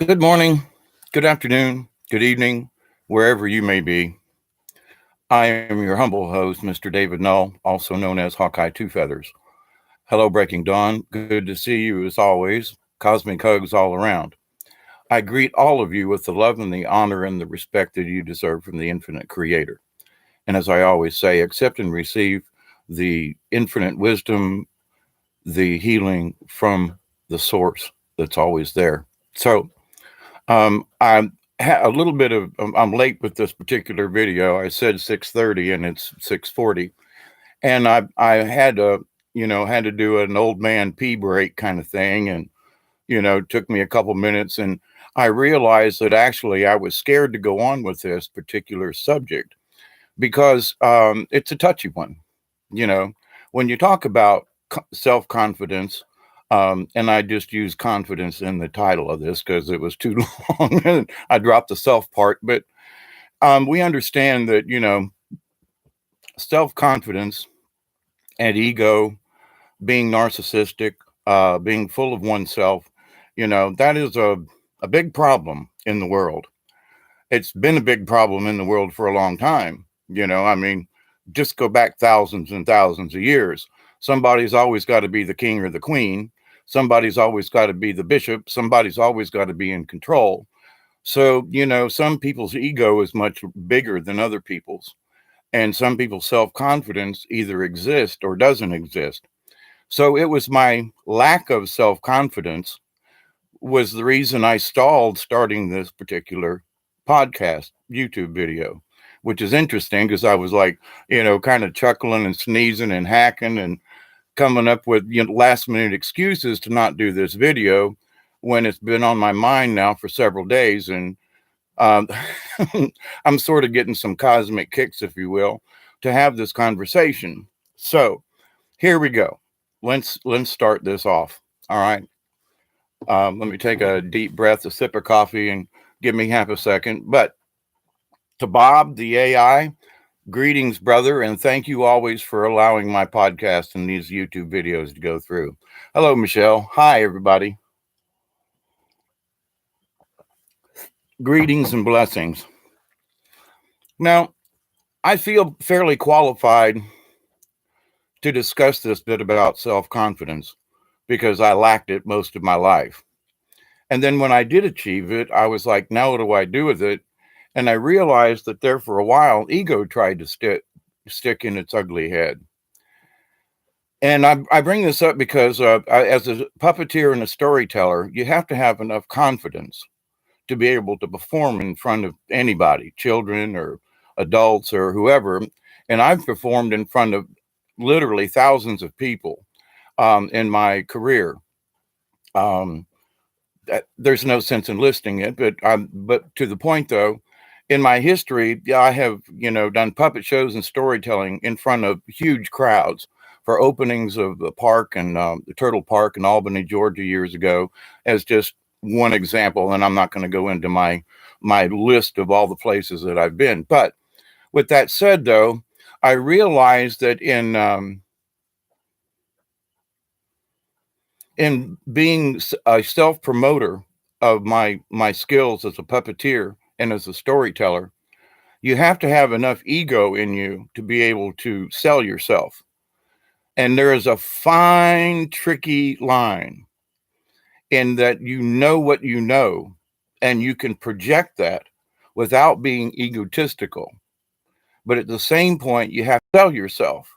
Good morning, good afternoon, good evening, wherever you may be. I am your humble host, Mr. David Null, also known as Hawkeye Two Feathers. Hello, Breaking Dawn. Good to see you as always. Cosmic hugs all around. I greet all of you with the love and the honor and the respect that you deserve from the infinite creator. And as I always say, accept and receive the infinite wisdom, the healing from the source that's always there. I'm a little bit of I'm late with this particular video. I said 6:30 and it's 6:40, and I had to had to do an old man pee break kind of thing, and it took me a couple minutes, and I realized that actually I was scared to go on with this particular subject because it's a touchy one. You know, when you talk about self confidence, and I just used confidence in the title of this because it was too long and I dropped the self part. But we understand that, self confidence and ego, being narcissistic, being full of oneself, that is a big problem in the world. It's been a big problem in the world for a long time. I mean, just go back thousands and thousands of years. Somebody's always got to be the king or the queen. Somebody's always got to be the bishop. Somebody's always got to be in control. So, some people's ego is much bigger than other people's. And some people's self confidence either exists or doesn't exist. So it was my lack of self confidence was the reason I stalled starting this particular podcast YouTube video, which is interesting because I was like, kind of chuckling and sneezing and hacking and coming up with last minute excuses to not do this video when it's been on my mind now for several days. And um, I'm sort of getting some cosmic kicks, if you will, to have this conversation. So here we go. Let's start this off. All right. Let me take a deep breath, a sip of coffee, and give me half a second. But to Bob, the AI, greetings, brother, and thank you always for allowing my podcast and these YouTube videos to go through. Hello, Michelle. Hi, everybody. Greetings and blessings. Now, I feel fairly qualified to discuss this bit about self confidence because I lacked it most of my life. And then when I did achieve it, I was like, now what do I do with it? And I realized that there for a while, ego tried to stick in its ugly head. And I bring this up because as a puppeteer and a storyteller, you have to have enough confidence to be able to perform in front of anybody, children or adults or whoever. And I've performed in front of literally thousands of people in my career. Um, there's no sense in listing it, but to the point though, in my history, yeah, I have done puppet shows and storytelling in front of huge crowds for openings of the park and the Turtle Park in Albany, Georgia, years ago, as just one example. And I'm not going to go into my list of all the places that I've been. But with that said, though, I realized that in being a self promoter of my skills as a puppeteer and as a storyteller, you have to have enough ego in you to be able to sell yourself. And there is a fine, tricky line in that you know what you know, and you can project that without being egotistical. But at the same point, you have to sell yourself.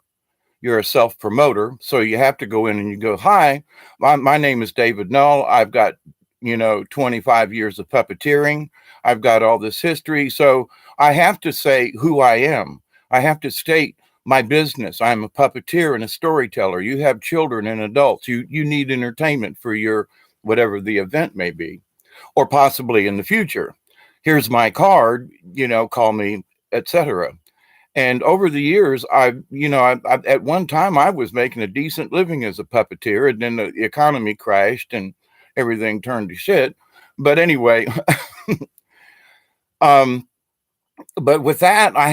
You're a self promoter. So you have to go in and you go, hi, my name is David Null. I've got, 25 years of puppeteering. I've got all this history. So I have to say who I am. I have to state my business. I'm a puppeteer and a storyteller. You have children and adults. You need entertainment for your whatever the event may be, or possibly in the future. Here's my card, call me, etc. And over the years, at one time I was making a decent living as a puppeteer, and then the economy crashed and everything turned to shit. But anyway, um, but with that, I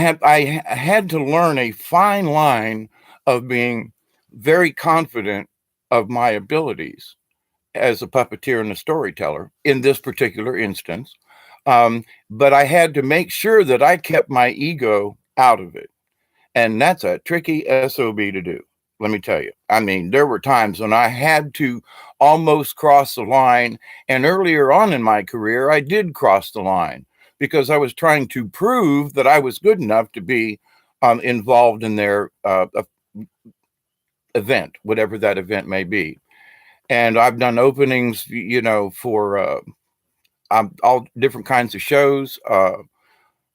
had to learn a fine line of being very confident of my abilities as a puppeteer and a storyteller in this particular instance. But I had to make sure that I kept my ego out of it. And that's a tricky SOB to do. Let me tell you. I mean, there were times when I had to almost cross the line. And earlier on in my career, I did cross the line because I was trying to prove that I was good enough to be involved in their event, whatever that event may be. And I've done openings, for all different kinds of shows.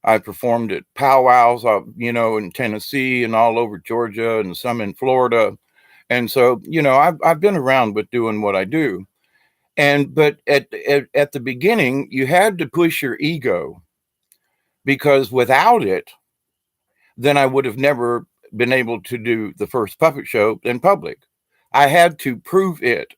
I performed at powwows, in Tennessee and all over Georgia and some in Florida. And so, I've been around with doing what I do. But at the beginning, you had to push your ego because without it, then I would have never been able to do the first puppet show in public. I had to prove it.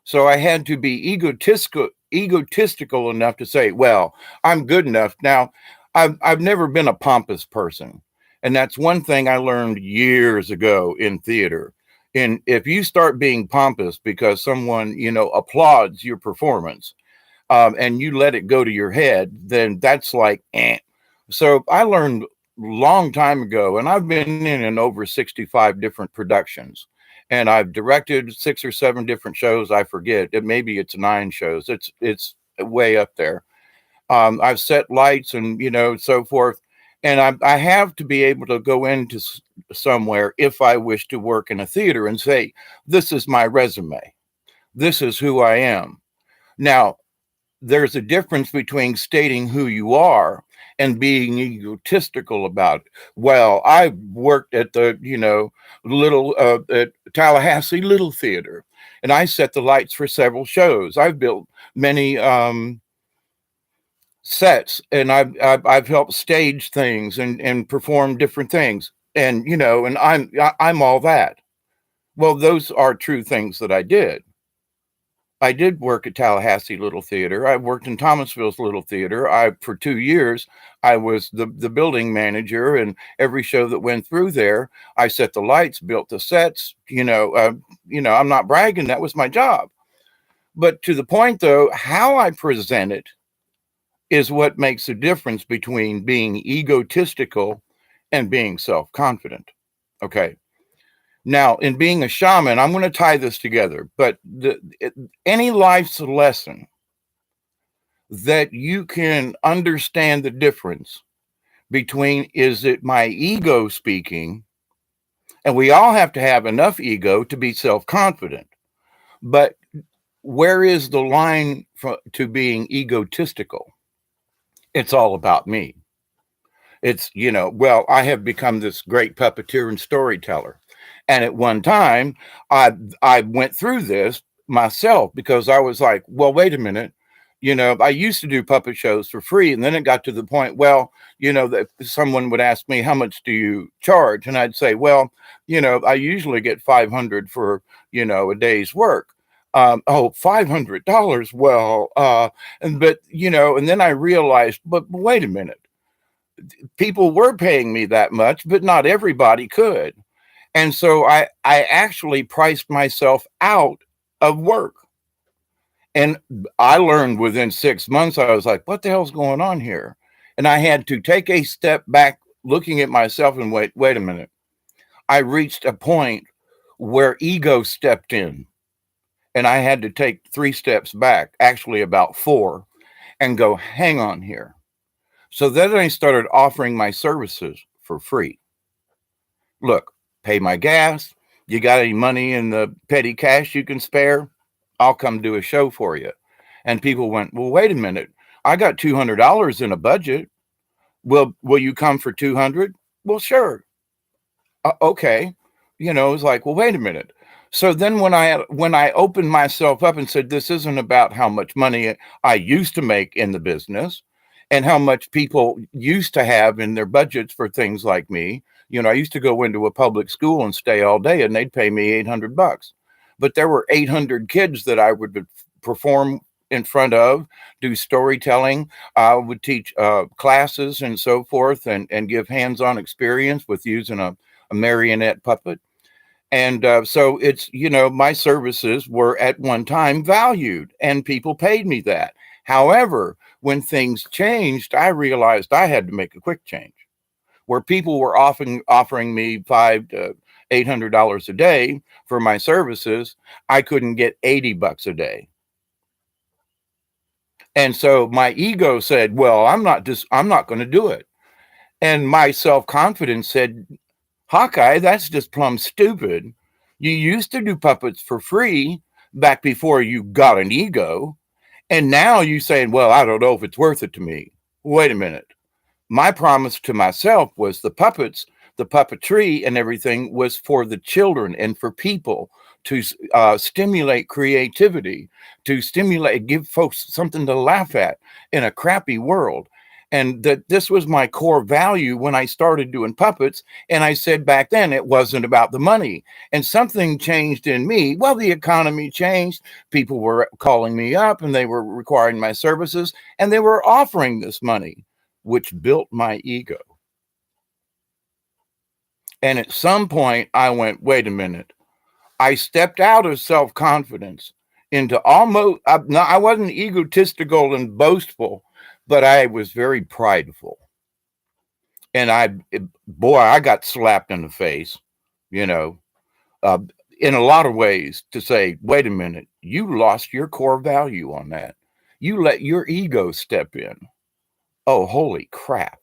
So I had to be egotistical enough to say, well, I'm good enough. Now, I've never been a pompous person. And that's one thing I learned years ago in theater. And if you start being pompous because someone, applauds your performance, and you let it go to your head, then that's like, eh. So I learned long time ago, and I've been in over 65 different productions, and I've directed 6 or 7 different shows. I forget it. Maybe it's 9 shows. It's way up there. I've set lights and so forth, and I have to be able to go into somewhere if I wish to work in a theater and say, this is my resume. This is who I am. Now, there's a difference between stating who you are and being egotistical about it. Well, I worked at the, little at Tallahassee Little Theater, and I set the lights for several shows. I've built many sets, and I've helped stage things and perform different things, and and I'm all that. Well, those are true things that I did. I did work at Tallahassee Little Theater. I worked in Thomasville's Little Theater. For 2 years, I was the building manager, and every show that went through there, I set the lights, built the sets. I'm not bragging. That was my job. But to the point, though, how I present it is what makes the difference between being egotistical and being self-confident. Okay. Now, in being a shaman, I'm going to tie this together, but any life's lesson that you can understand the difference between, is it my ego speaking? And we all have to have enough ego to be self-confident. But where is the line to being egotistical? It's all about me. It's, well, I have become this great puppeteer and storyteller. And at one time, I went through this myself because I was like, well, wait a minute. I used to do puppet shows for free. And then it got to the point, well, that someone would ask me, how much do you charge? And I'd say, well, I usually get 500 for, a day's work. Oh, $500. Well, and then I realized, but wait a minute. People were paying me that much, but not everybody could. And so I actually priced myself out of work. And I learned within 6 months, I was like, what the hell's going on here? And I had to take a step back, looking at myself and wait a minute. I reached a point where ego stepped in, and I had to take 3 steps back, actually about 4, and go, hang on here. So then I started offering my services for free. Look, pay my gas. You got any money in the petty cash you can spare? I'll come do a show for you. And people went, well, wait a minute. I got $200 in a budget. Will you come for 200? Well, sure. Okay. It's like, well, wait a minute. So then when I opened myself up and said, this isn't about how much money I used to make in the business and how much people used to have in their budgets for things like me. I used to go into a public school and stay all day, and they'd pay me $800. But there were 800 kids that I would perform in front of, do storytelling. I would teach classes and so forth, and give hands-on experience with using a marionette puppet. And so it's, my services were at one time valued and people paid me that. However, when things changed, I realized I had to make a quick change where people were often offering me $500 to $800 a day for my services. I couldn't get $80 a day. And so my ego said, well, I'm not going to do it. And my self-confidence said, Hawkeye, that's just plumb stupid. You used to do puppets for free back before you got an ego. And now you saying, well, I don't know if it's worth it to me. Wait a minute. My promise to myself was the puppets, the puppetry and everything was for the children and for people to stimulate creativity, to stimulate, give folks something to laugh at in a crappy world. And that this was my core value when I started doing puppets. And I said back then it wasn't about the money. And something changed in me. Well, the economy changed. People were calling me up and they were requiring my services and they were offering this money, which built my ego. And at some point, I went, wait a minute. I stepped out of self confidence into almost, no, I wasn't egotistical and boastful, but I was very prideful. And boy, I got slapped in the face, you know, uh, in a lot of ways to say, wait a minute, you lost your core value on that. You let your ego step in. Oh, holy crap.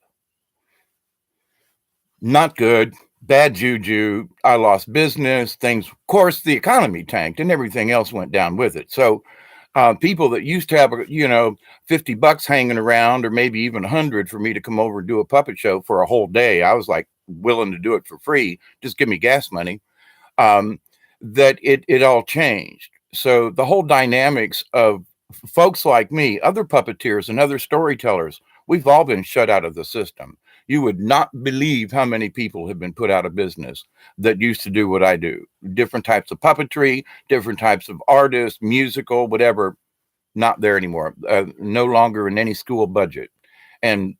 Not good, bad juju. I lost business. Things, of course, the economy tanked and everything else went down with it. So, people that used to have, $50 hanging around, or maybe even 100 for me to come over and do a puppet show for a whole day, I was like willing to do it for free. Just give me gas money. Um, that it all changed. So the whole dynamics of folks like me, other puppeteers and other storytellers, we've all been shut out of the system. You would not believe how many people have been put out of business that used to do what I do. Different types of puppetry, different types of artists, musical, whatever, not there anymore. No longer in any school budget. And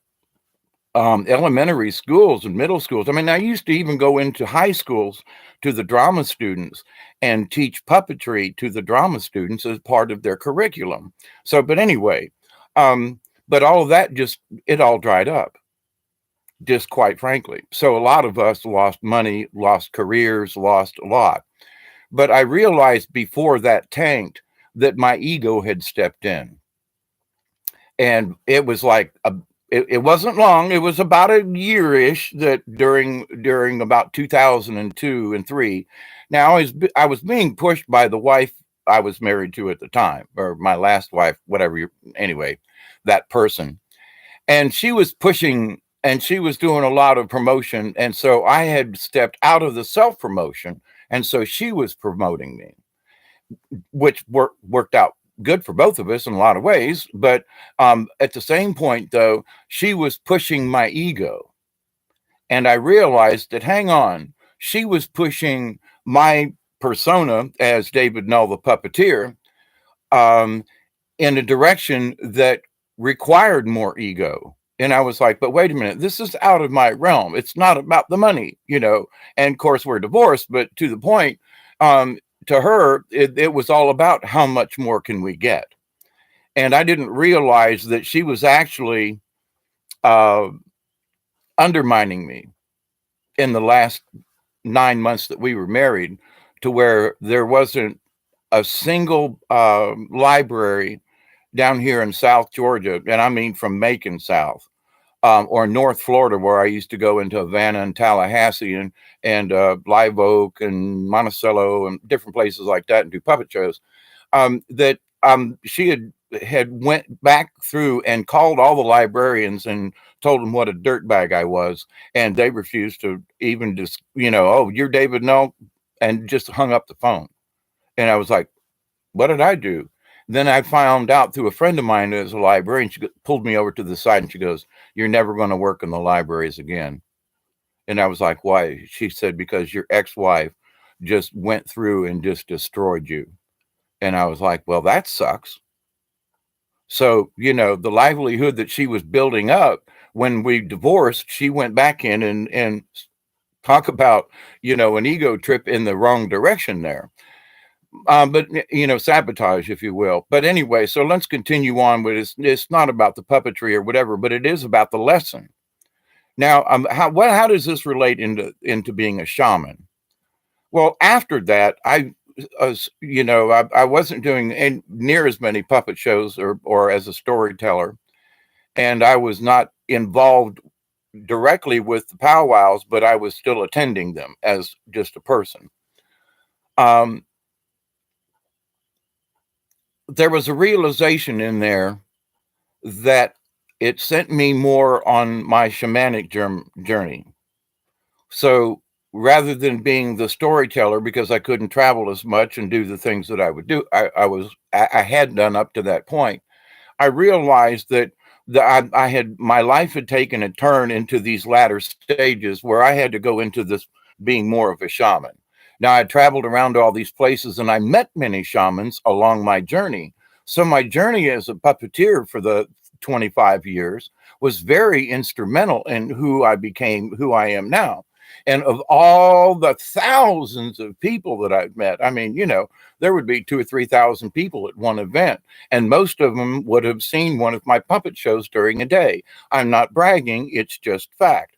elementary schools and middle schools. I mean, I used to even go into high schools to the drama students and teach puppetry to the drama students as part of their curriculum. So, but anyway, but all of that it all dried up, just quite frankly. So a lot of us lost money, lost careers, lost a lot. But I realized before that tanked that my ego had stepped in. And it was like it wasn't long. It was about a year-ish that during about 2002 and 3. Now I was being pushed by the wife I was married to at the time, or my last wife, whatever anyway, that person. And she was pushing and she was doing a lot of promotion. And so I had stepped out of the self-promotion. And so she was promoting me, which worked out good for both of us in a lot of ways. But at the same point, though, she was pushing my ego. And I realized that, hang on, she was pushing my persona as David Null, the puppeteer, um, in a direction that required more ego. And I was like, but wait a minute, this is out of my realm. It's not about the money, And of course, we're divorced, but to the point, um, to her, it was all about how much more can we get. And I didn't realize that she was actually uh, undermining me in the last 9 months that we were married, to where there wasn't a single library down here in South Georgia, and I mean from Macon south, or North Florida, where I used to go into Havana and Tallahassee and Live Oak and Monticello and different places like that and do puppet shows. That she had went back through and called all the librarians and told them what a dirtbag I was, and they refused to even just, oh, you're David No, and just hung up the phone. And I was like, what did I do? Then I found out through a friend of mine as a librarian. She pulled me over to the side and she goes, you're never going to work in the libraries again. And I was like, why? She said, because your ex-wife just went through and just destroyed you. And I was like, well, that sucks. So, the livelihood that she was building up when we divorced, she went back in and Talk about, an ego trip in the wrong direction there. But sabotage, if you will. But anyway, so let's continue on with it's not about the puppetry or whatever, but it is about the lesson. Now, how does this relate into being a shaman? Well, after that, I wasn't doing near as many puppet shows or as a storyteller, and I was not involved directly with the powwows, but I was still attending them as just a person. Um, there was a realization in there that it sent me more on my shamanic journey. So rather than being the storyteller, because I couldn't travel as much and do the things that I would do, I had done up to that point. I realized that I had my life had taken a turn into these latter stages where I had to go into this being more of a shaman. Now I traveled around all these places and I met many shamans along my journey. So my journey as a puppeteer for the 25 years was very instrumental in who I became, who I am now. And of all the thousands of people that I've met, I mean, there would be 2 or 3 thousand people at one event, and most of them would have seen one of my puppet shows during a day. I'm not bragging, it's just fact.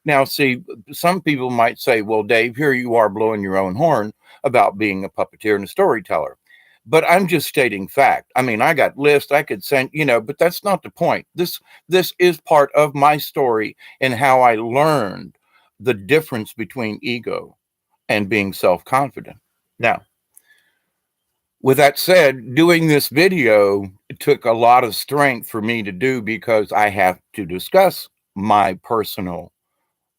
Now, see, some people might say, well, Dave, here you are blowing your own horn about being a puppeteer and a storyteller. But I'm just stating fact. I mean, I got lists I could send, but that's not the point. This is part of my story and how I learned the difference between ego and being self-confident. Now, with that said, doing this video took a lot of strength for me to do because I have to discuss my personal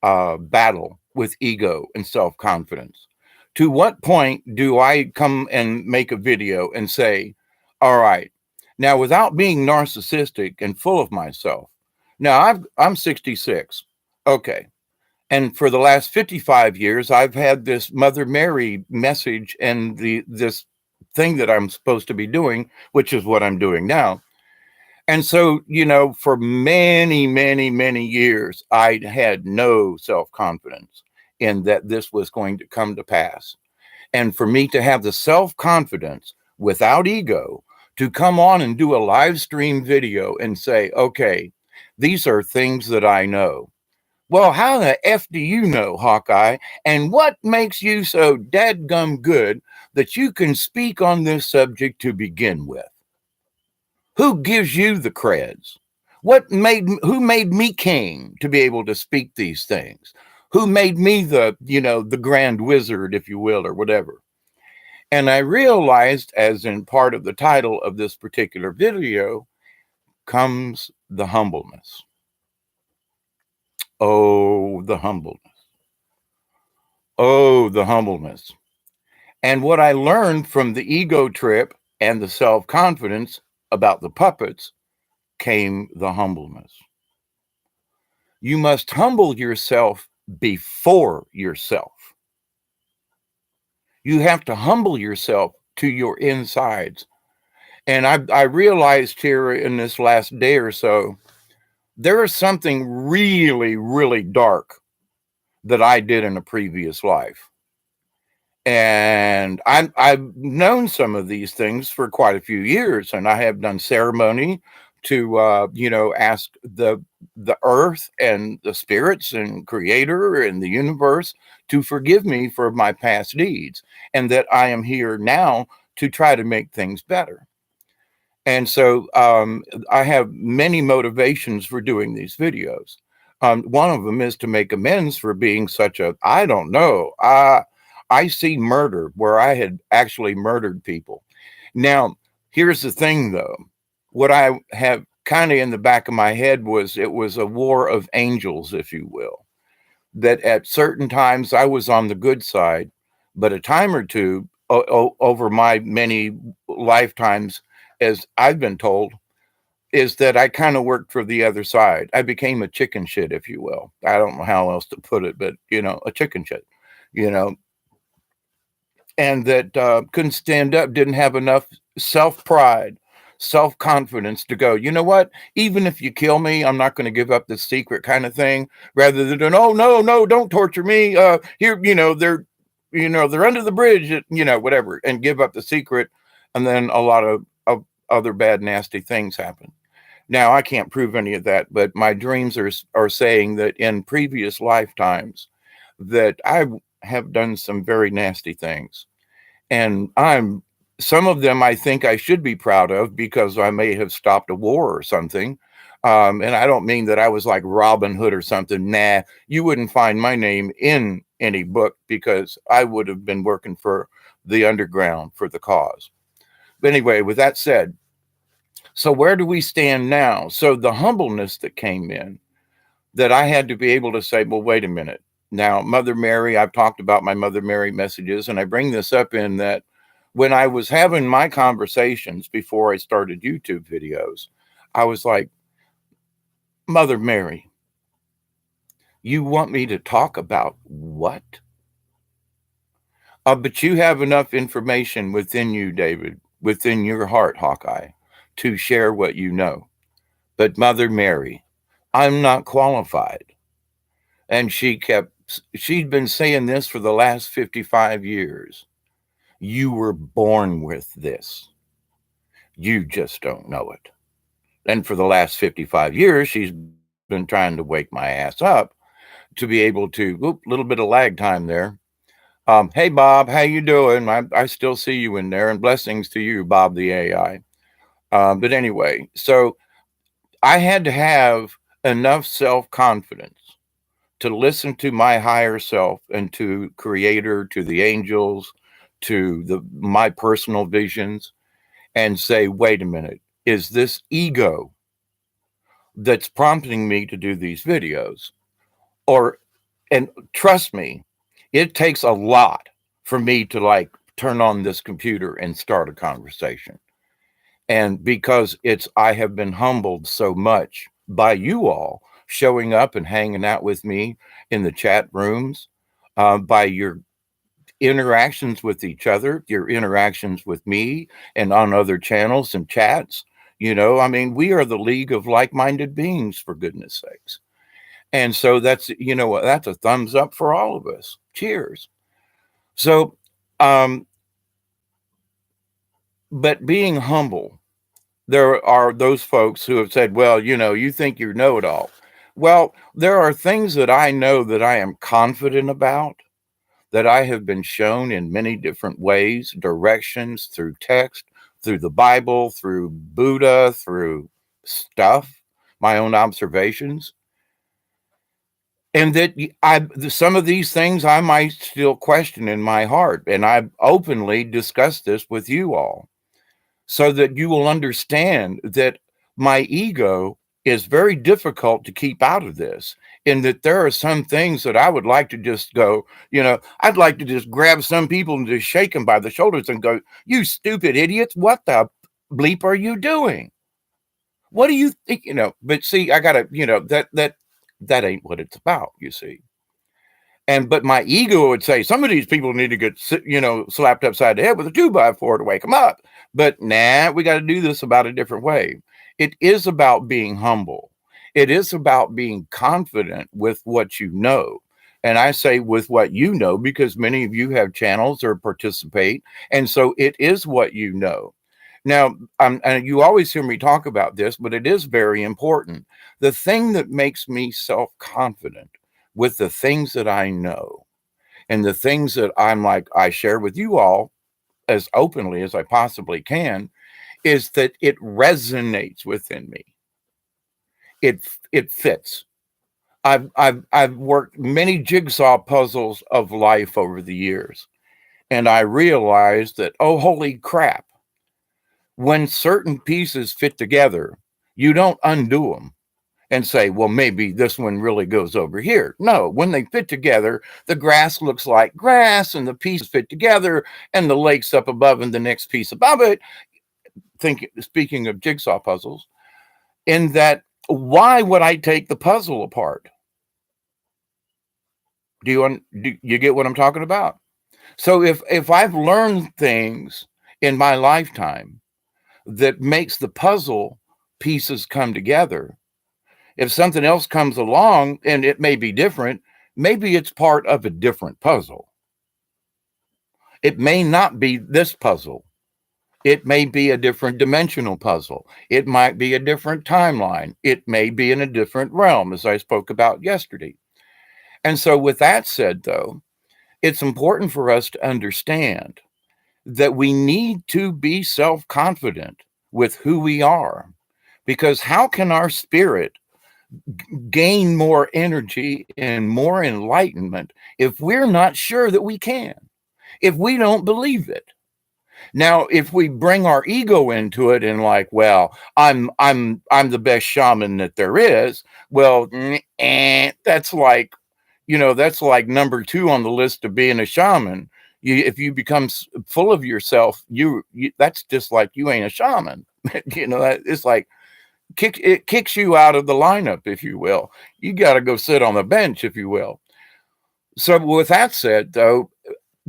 battle with ego and self-confidence. To what point do I come and make a video and say, all right, now without being narcissistic and full of myself, now I'm 66. Okay. And for the last 55 years, I've had this Mother Mary message and this thing that I'm supposed to be doing, which is what I'm doing now. And so, for many, many, many years, I had no self-confidence in that this was going to come to pass. And for me to have the self-confidence without ego to come on and do a live stream video and say, okay, these are things that I know. Well, how the F do you know, Hawkeye? And what makes you so dadgum good that you can speak on this subject to begin with? Who gives you the creds? Who made me king to be able to speak these things? Who made me the grand wizard, if you will, or whatever? And I realized, as in part of the title of this particular video, comes the humbleness. Oh, the humbleness. Oh, the humbleness. And what I learned from the ego trip and the self-confidence about the puppets came the humbleness. You must humble yourself before yourself. You have to humble yourself to your insides. And I realized here in this last day or so, there is something really, really dark that I did in a previous life. And I've known some of these things for quite a few years, and I have done ceremony to ask the earth and the spirits and creator and the universe to forgive me for my past deeds, and that I am here now to try to make things better. And so I have many motivations for doing these videos. One of them is to make amends for being such a, I don't know, I see murder where I had actually murdered people. Now, here's the thing though. What I have kind of in the back of my head was it was a war of angels, if you will. That at certain times I was on the good side, but a time or two over my many lifetimes, as I've been told, is that I kind of worked for the other side. I became a chicken shit, if you will. I don't know how else to put it, but a chicken shit, you know, and that couldn't stand up, didn't have enough self pride self-confidence to go, you know what? Even if you kill me, I'm not going to give up this secret kind of thing, rather than, oh, no, no, don't torture me. Here, they're under the bridge, whatever, and give up the secret. And then a lot of other bad, nasty things happen. Now, I can't prove any of that, but my dreams are saying that in previous lifetimes that I have done some very nasty things. And some of them I think I should be proud of because I may have stopped a war or something. And I don't mean that I was like Robin Hood or something. Nah, you wouldn't find my name in any book because I would have been working for the underground for the cause. But anyway, with that said, so where do we stand now? So the humbleness that came in, that I had to be able to say, well, wait a minute. Now, Mother Mary, I've talked about my Mother Mary messages, and I bring this up in that when I was having my conversations before I started YouTube videos, I was like, Mother Mary, you want me to talk about what? But you have enough information within you, David, within your heart, Hawkeye, to share what you know. But Mother Mary, I'm not qualified. And she'd been saying this for the last 55 years. You were born with this. You just don't know it. And for the last 55 years, she's been trying to wake my ass up to be able to, little bit of lag time there. Hey, Bob, how you doing? I still see you in there, and blessings to you, Bob the AI. But anyway, so I had to have enough self-confidence to listen to my higher self and to creator, to the angels, to my personal visions, and say, wait a minute, is this ego that's prompting me to do these videos? Or, and trust me, it takes a lot for me to like turn on this computer and start a conversation. And because I have been humbled so much by you all showing up and hanging out with me in the chat rooms, by your interactions with each other, your interactions with me and on other channels and chats. I mean, we are the league of like-minded beings, for goodness sakes. And so that's, that's a thumbs up for all of us. Cheers. So, but being humble, there are those folks who have said, well, you think you know it all. Well, there are things that I know that I am confident about, that I have been shown in many different ways, directions, through text, through the Bible, through Buddha, through stuff, my own observations. And that some of these things I might still question in my heart. And I've openly discussed this with you all, so that you will understand that my ego is very difficult to keep out of this, in that there are some things that I would like to just go, I'd like to just grab some people and just shake them by the shoulders and go, you stupid idiots, what the bleep are you doing? What do you think? But see, I gotta, that ain't what it's about, you see. But my ego would say some of these people need to get, slapped upside the head with a 2x4 to wake them up. But nah, we got to do this about a different way. It is about being humble. It is about being confident with what you know. And I say with what you know because many of you have channels or participate. And so it is what you know. Now, and you always hear me talk about this, but it is very important. The thing that makes me self-confident with the things that I know and the things that I'm like, I share with you all as openly as I possibly can, is that it resonates within me. It fits. I've worked many jigsaw puzzles of life over the years, and I realized that, oh, holy crap, when certain pieces fit together, you don't undo them and say, well, maybe this one really goes over here. No, when they fit together, the grass looks like grass and the pieces fit together and the lake's up above and the next piece above it. Speaking of jigsaw puzzles, in that, why would I take the puzzle apart? Do you get what I'm talking about? So if I've learned things in my lifetime that makes the puzzle pieces come together. If something else comes along and it may be different, maybe it's part of a different puzzle. It may not be this puzzle. It may be a different dimensional puzzle. It might be a different timeline. It may be in a different realm, as I spoke about yesterday. And so, with that said, though, it's important for us to understand that we need to be self confident with who we are. Because how can our spirit gain more energy and more enlightenment if we're not sure that we can, if we don't believe it? Now, if we bring our ego into it and like, well, I'm the best shaman that there is, well, that's like, that's like number two on the list of being a shaman. If you become full of yourself, that's just like you ain't a shaman. It's like it kicks you out of the lineup, if you will. You got to go sit on the bench, if you will. So, with that said, though,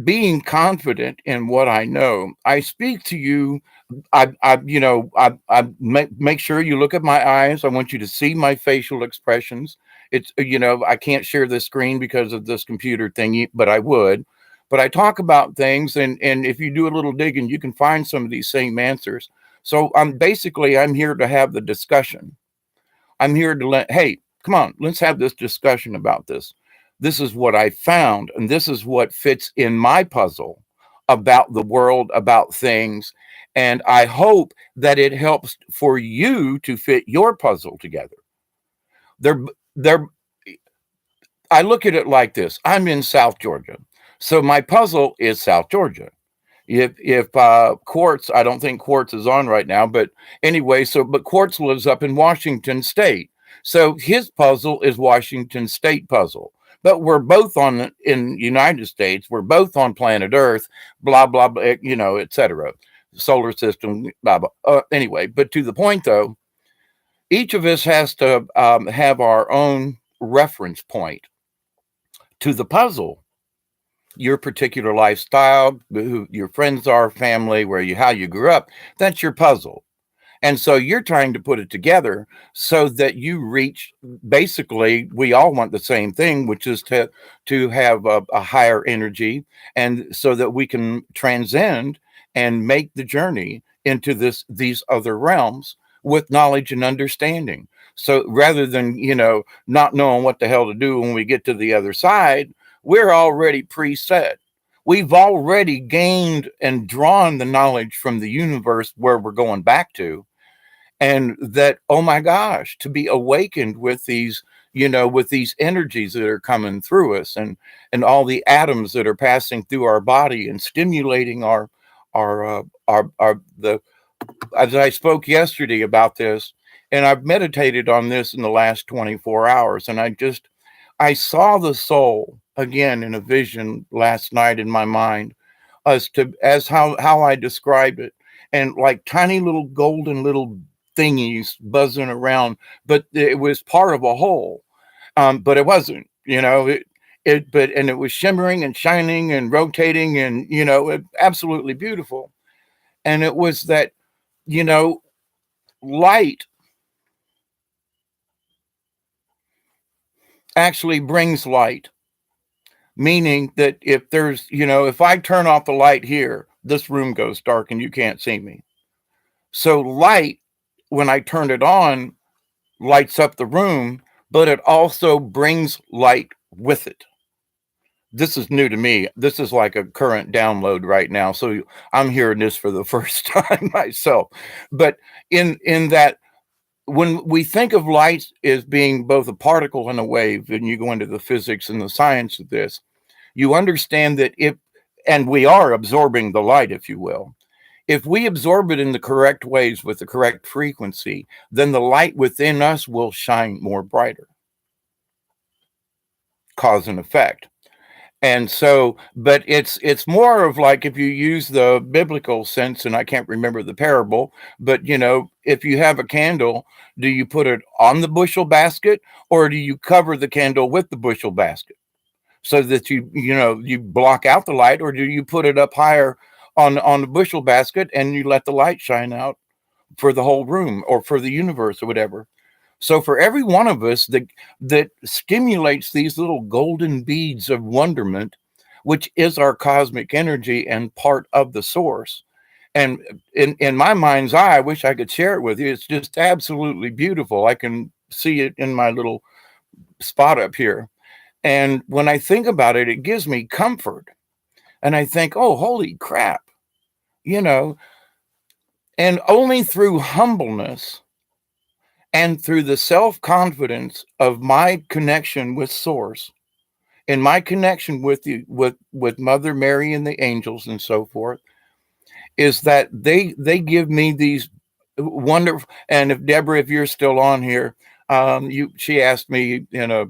being confident in what I know, I speak to you. I make sure you look at my eyes. I want you to see my facial expressions. It's, I can't share the screen because of this computer thingy, but I would. But I talk about things, and if you do a little digging, you can find some of these same answers. So I'm here to have the discussion. I'm here to hey, come on, let's have this discussion about this. This is what I found, and this is what fits in my puzzle about the world, about things. And I hope that it helps for you to fit your puzzle together. They're, they're, I look at it like this. I'm in South Georgia. So my puzzle is South Georgia. If Quartz, I don't think Quartz is on right now, but anyway, but Quartz lives up in Washington State. So his puzzle is Washington State puzzle. But we're both in United States. We're both on planet Earth, blah, blah, blah, et cetera. Solar system, blah, blah. Anyway, but to the point though, each of us has to have our own reference point to the puzzle. Your particular lifestyle, who your friends are, family, how you grew up, that's your puzzle. And so you're trying to put it together so that you reach, basically, we all want the same thing, which is to have a higher energy, and so that we can transcend and make the journey into these other realms with knowledge and understanding. So rather than, not knowing what the hell to do when we get to the other side, we're already preset. We've already gained and drawn the knowledge from the universe where we're going back to. And that, oh my gosh, to be awakened with these, with these energies that are coming through us, and all the atoms that are passing through our body and stimulating the, as I spoke yesterday about this, and I've meditated on this in the last 24 hours. And I saw the soul again in a vision last night in my mind as how I described it. And like tiny little golden little thingies buzzing around, but it was part of a whole. But it wasn't, and it was shimmering and shining and rotating and, absolutely beautiful. And it was that, light actually brings light, meaning that if I turn off the light here, this room goes dark and you can't see me. So light, when I turn it on, lights up the room, but it also brings light with it. This is new to me. This is like a current download right now. So I'm hearing this for the first time myself. But in that, when we think of light as being both a particle and a wave, and you go into the physics and the science of this, you understand that and we are absorbing the light, if you will. If we absorb it in the correct ways with the correct frequency, then the light within us will shine more brighter. Cause and effect. And so, but it's more of like, if you use the biblical sense, and I can't remember the parable, but if you have a candle, do you put it on the bushel basket, or do you cover the candle with the bushel basket so that you block out the light, or do you put it up higher on the bushel basket and you let the light shine out for the whole room or for the universe or whatever. So for every one of us that stimulates these little golden beads of wonderment, which is our cosmic energy and part of the source. And in my mind's eye, I wish I could share it with you. It's just absolutely beautiful. I can see it in my little spot up here. And when I think about it, it gives me comfort. And I think, oh, holy crap, you know, and only through humbleness and through the self confidence of my connection with Source and my connection with with Mother Mary and the angels and so forth, is that they give me these wonderful. And if Deborah, if you're still on here, she asked me in a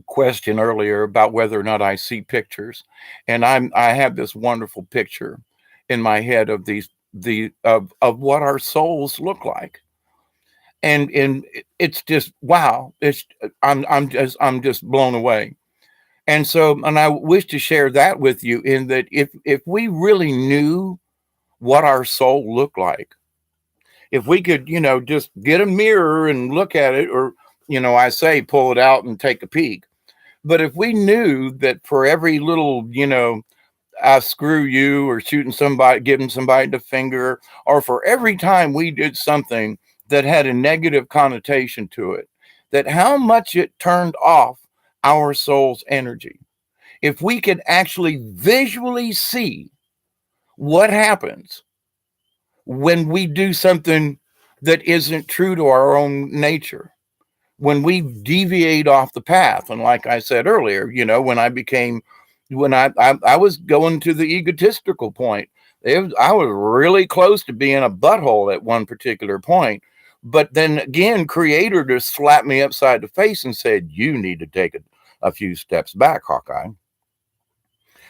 question earlier about whether or not I see pictures, and I have this wonderful picture in my head of of what our souls look like, and it's just wow. It's I'm just blown away. And so, and I wish to share that with you, in that if we really knew what our soul looked like, if we could, just get a mirror and look at it, or, I say pull it out and take a peek. But if we knew that for every little, I screw you, or shooting somebody, giving somebody the finger, or for every time we did something that had a negative connotation to it, that how much it turned off our soul's energy. If we could actually visually see what happens when we do something that isn't true to our own nature, when we deviate off the path. And like I said earlier, when I was going to the egotistical point, I was really close to being a butthole at one particular point. But then again, Creator just slapped me upside the face and said, you need to take a few steps back, Hawkeye.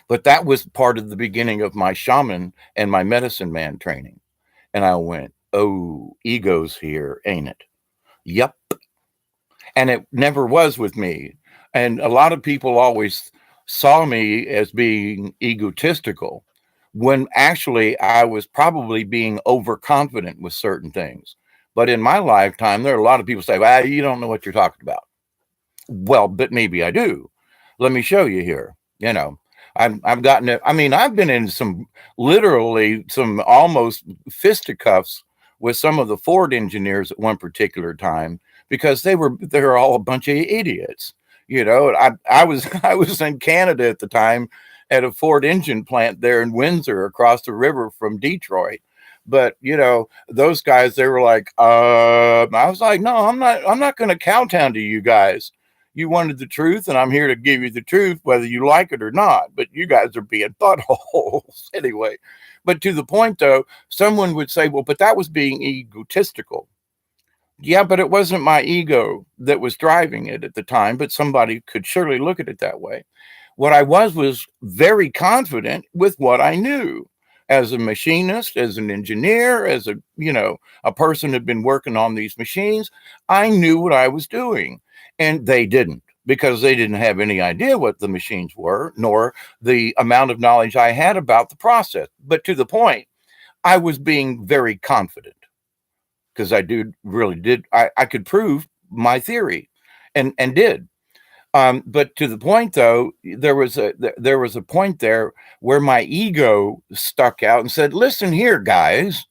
But that was part of the beginning of my shaman and my medicine man training. And I went, oh, ego's here, ain't it? Yep. And it never was with me. And a lot of people always saw me as being egotistical, when actually I was probably being overconfident with certain things. But in my lifetime, there are a lot of people say, well, you don't know what you're talking about. Well, but maybe I do. Let me show you here. I've gotten it. I mean, I've been in literally some almost fisticuffs with some of the Ford engineers at one particular time, because they're all a bunch of idiots. I was I was in Canada at the time at a Ford engine plant there in Windsor, across the river from Detroit. But those guys, they were like, I was like, no, I'm not going to kowtow to you guys. You wanted the truth, and I'm here to give you the truth, whether you like it or not. But you guys are being buttholes anyway. But to the point, though, someone would say, well, but that was being egotistical. Yeah, but it wasn't my ego that was driving it at the time, but somebody could surely look at it that way. What I was very confident with what I knew as a machinist, as an engineer, as a person who'd been working on these machines. I knew what I was doing, and they didn't, because they didn't have any idea what the machines were, nor the amount of knowledge I had about the process. But to the point, I was being very confident, because really did. I could prove my theory, and did. But to the point, though, there was a point there where my ego stuck out and said, listen here, guys,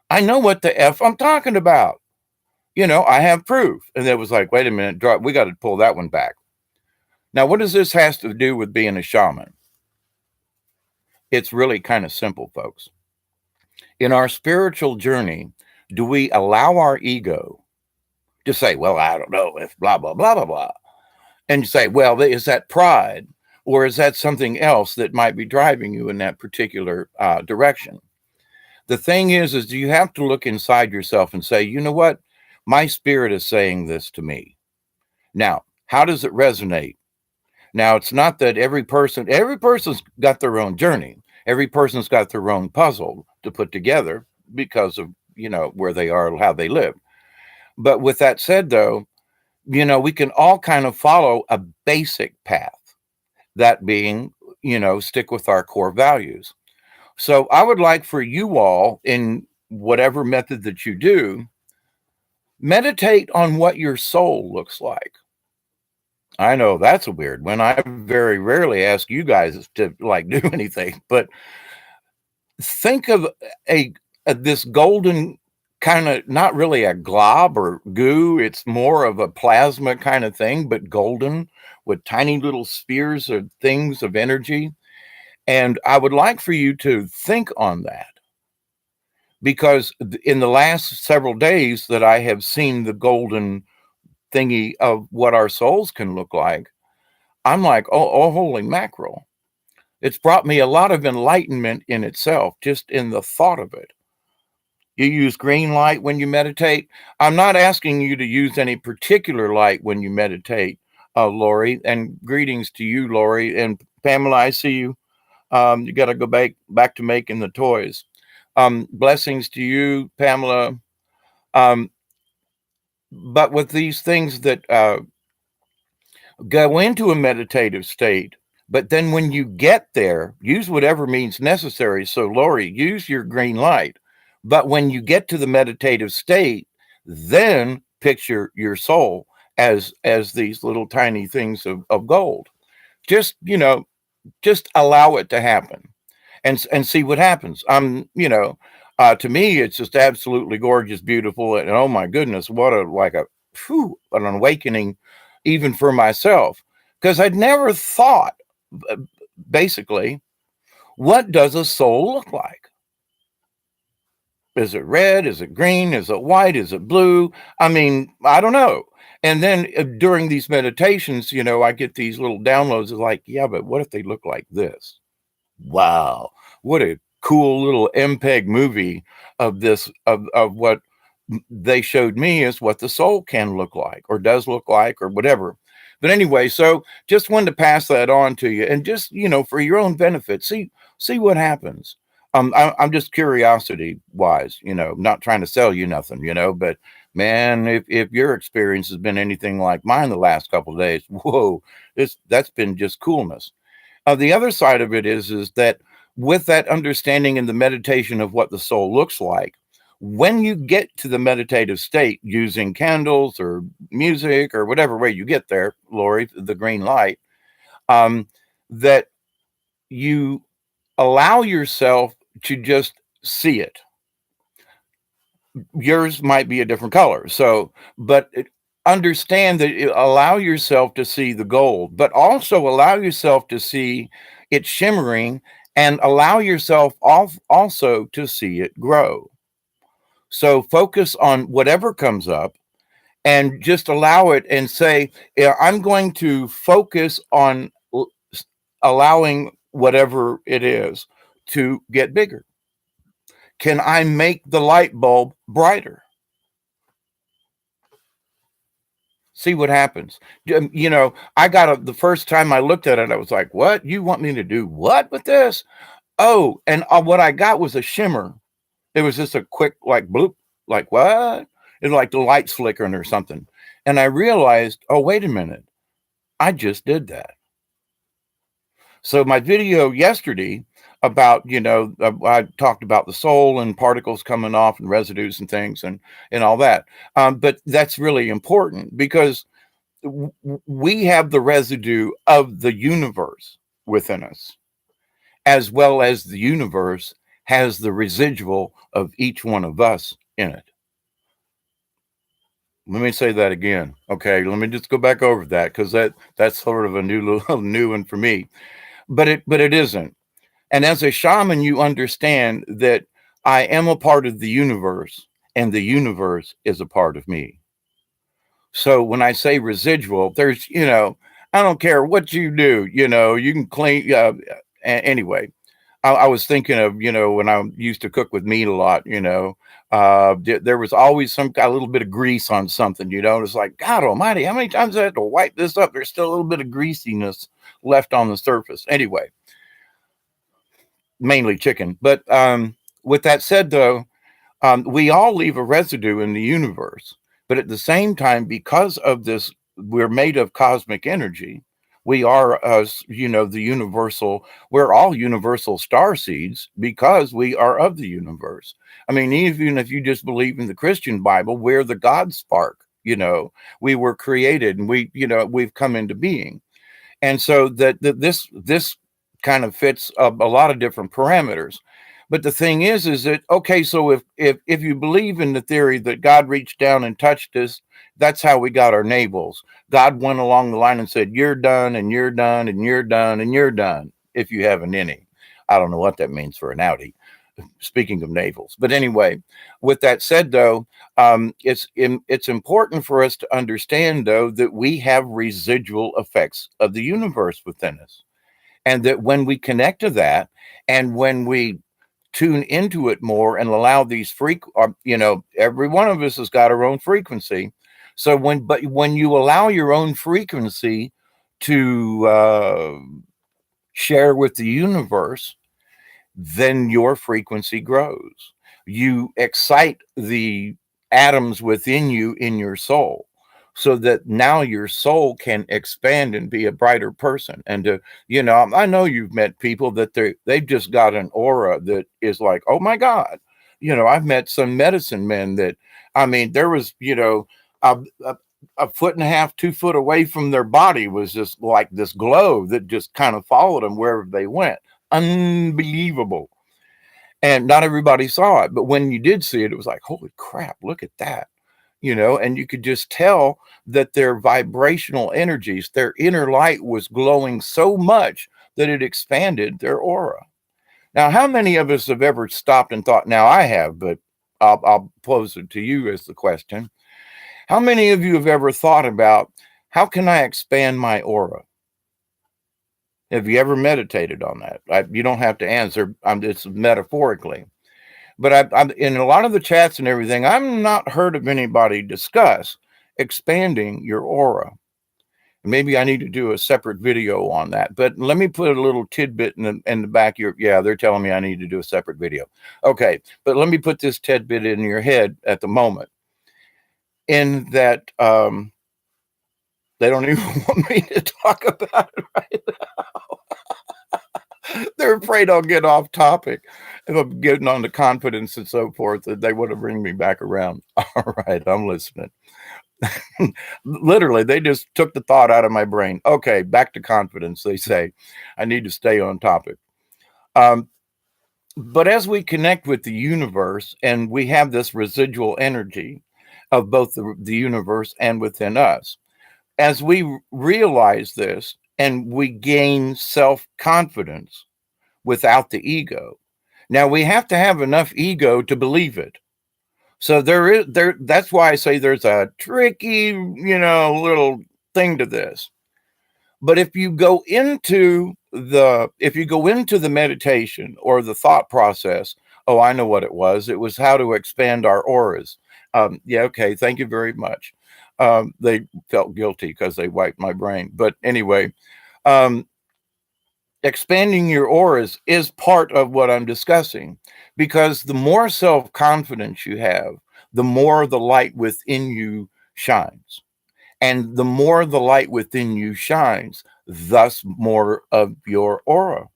I know what the F I'm talking about. I have proof. And it was like, wait a minute, we got to pull that one back. Now, what does this has to do with being a shaman? It's really kind of simple, folks. In our spiritual journey, do we allow our ego to say, well, I don't know if blah, blah, blah, blah, blah. And you say, well, is that pride, or is that something else that might be driving you in that particular direction? The thing is you have to look inside yourself and say, you know what? My spirit is saying this to me. Now, how does it resonate? Now, it's not that every person's got their own journey. Every person's got their own puzzle to put together because of, where they are, how they live. But with that said, though, we can all kind of follow a basic path, that being, stick with our core values. So I would like for you all, in whatever method that you do, meditate on what your soul looks like. I know that's a weird one. I very rarely ask you guys to like do anything, but think of a, this golden kind of, not really a glob or goo, it's more of a plasma kind of thing, but golden with tiny little spheres of things of energy. And I would like for you to think on that, because in the last several days that I have seen the golden thingy of what our souls can look like, I'm like, oh, holy mackerel. It's brought me a lot of enlightenment in itself, just in the thought of it. You use green light when you meditate. I'm not asking you to use any particular light when you meditate, Lori. And greetings to you, Lori. And Pamela, I see you. You got to go back to making the toys. Blessings to you, Pamela. Um, but with these things that go into a meditative state, but then when you get there, use whatever means necessary. So, Lori, use your green light. But when you get to the meditative state, then picture your soul as these little tiny things of gold. Just, just allow it to happen, and see what happens. To me, it's just absolutely gorgeous, beautiful, and oh my goodness, what a like a an awakening, even for myself, because I'd never thought, uh, basically, what does a soul look like? Is it red? Is it green? Is it white? Is it blue? I mean, I don't know. And then during these meditations, I get these little downloads of like, yeah, but what if they look like this? Wow, what a cool little MPEG movie of this of what they showed me is what the soul can look like or does look like or whatever. But anyway, so just wanted to pass that on to you, and just for your own benefit, see what happens. I'm just curiosity wise, not trying to sell you nothing, but man, if your experience has been anything like mine the last couple of days, whoa, that's been just coolness. The other side of it is that with that understanding and the meditation of what the soul looks like, when you get to the meditative state using candles or music or whatever way you get there, Lori, the green light, um, that you allow yourself to just see it. Yours might be a different color. So, but understand that allow yourself to see the gold, but also allow yourself to see it shimmering, and allow yourself also to see it grow. So focus on whatever comes up and just allow it, and say, yeah, I'm going to focus on allowing whatever it is to get bigger. Can I make the light bulb brighter? See what happens. I got the first time I looked at it, I was like, what? You want me to do what with this? Oh, and what I got was a shimmer. It was just a quick, like, bloop, like, what? It's like the lights flickering or something. And I realized, oh, wait a minute. I just did that. So my video yesterday about, I talked about the soul and particles coming off and residues and things and all that. But that's really important, because we have the residue of the universe within us, as well as the universe has the residual of each one of us in it. Let me say that again. Okay, let me just go back over that, because that's sort of a new one for me. But it isn't. And as a shaman, you understand that I am a part of the universe, and the universe is a part of me. So when I say residual, there's, I don't care what you do, you can clean. Anyway, I was thinking of, when I used to cook with meat a lot, there was always a little bit of grease on something, it's like, God almighty, how many times I had to wipe this up? There's still a little bit of greasiness left on the surface. Anyway, mainly chicken. But with that said, though, we all leave a residue in the universe. But at the same time, because of this, we're made of cosmic energy. We are, the universal, we're all universal star seeds because we are of the universe. I mean, even if you just believe in the Christian Bible, we're the God spark, we were created and we've come into being. And so this kind of fits a lot of different parameters. But the thing is that okay, so if you believe in the theory that God reached down and touched us, that's how we got our navels. God went along the line and said, "You're done, and you're done, and you're done, and you're done." If you have an innie, I don't know what that means for an outie. Speaking of navels, but anyway, with that said, though, it's important for us to understand, though, that we have residual effects of the universe within us, and that when we connect to that, and when we tune into it more and allow these every one of us has got our own frequency. So when you allow your own frequency to share with the universe, then your frequency grows. You excite the atoms within you in your soul so that now your soul can expand and be a brighter person. And I know you've met people that they've just got an aura that is like, oh my God. I've met some medicine men that, I mean, there was, a, a foot and a half, 2 foot away from their body was just like this glow that just kind of followed them wherever they went. Unbelievable. And not everybody saw it, but when you did see it, it was like, holy crap, look at that. And you could just tell that their vibrational energies, their inner light was glowing so much that it expanded their aura. Now, how many of us have ever stopped and thought, now I have, but I'll pose it to you as the question. How many of you have ever thought about, how can I expand my aura? Have you ever meditated on that? You don't have to answer. It's metaphorically. But I'm in a lot of the chats and everything, I've not heard of anybody discuss expanding your aura. Maybe I need to do a separate video on that. But let me put a little tidbit in the back of your, yeah, they're telling me I need to do a separate video. Okay, but let me put this tidbit in your head at the moment. In that they don't even want me to talk about it right now. They're afraid I'll get off topic if I'm getting on to confidence and so forth, that they want to bring me back around. All right, I'm listening. Literally, they just took the thought out of my brain. Okay, back to confidence. They say I need to stay on topic. But as we connect with the universe and we have this residual energy of both the universe and within us, as we realize this and we gain self-confidence without the ego. Now we have to have enough ego to believe it. So that's why I say there's a tricky, little thing to this. But if you go into the meditation or the thought process, oh, I know what it was. It was how to expand our auras. Yeah, okay, thank you very much. They felt guilty because they wiped my brain. But anyway, expanding your auras is part of what I'm discussing, because the more self-confidence you have, the more the light within you shines. And the more the light within you shines, thus more of your aura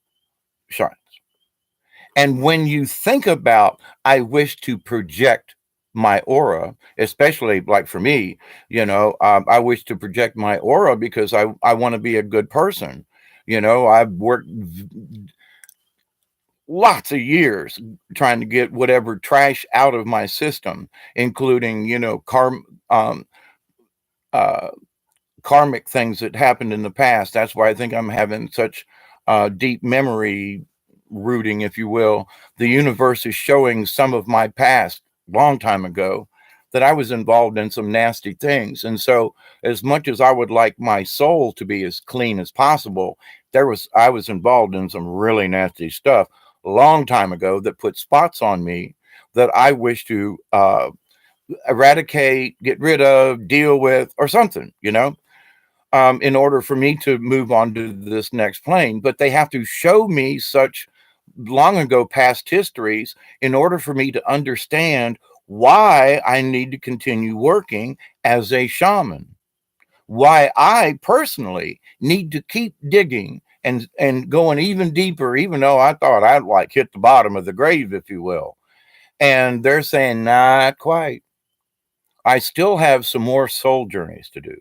shines. And when you think about, I wish to project my aura, especially like for me, I wish to project my aura because I want to be a good person. I've worked lots of years trying to get whatever trash out of my system, including, um, uh, karmic things that happened in the past. That's why I think I'm having such deep memory rooting, if you will. The universe is showing some of my past long time ago that I was involved in some nasty things. And so as much as I would like my soul to be as clean as possible, I was involved in some really nasty stuff a long time ago that put spots on me that I wish to eradicate, get rid of, deal with, or something, in order for me to move on to this next plane. But they have to show me such long ago past histories in order for me to understand why I need to continue working as a shaman. why I personally need to keep digging and going even deeper, even though I thought I'd like hit the bottom of the grave, if you will. And they're saying, not quite. I still have some more soul journeys to do.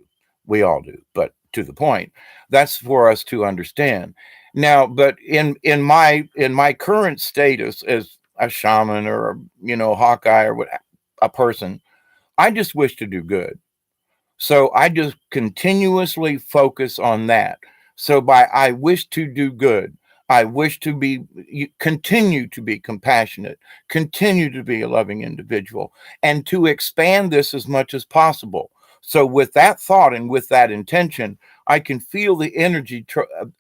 We all do, but to the point. That's for us to understand. Now, but in my current status as a shaman or Hawkeye or what a person, I just wish to do good. So I just continuously focus on that. So by I wish to do good, I wish to continue to be compassionate, continue to be a loving individual, and to expand this as much as possible. So with that thought and with that intention, I can feel the energy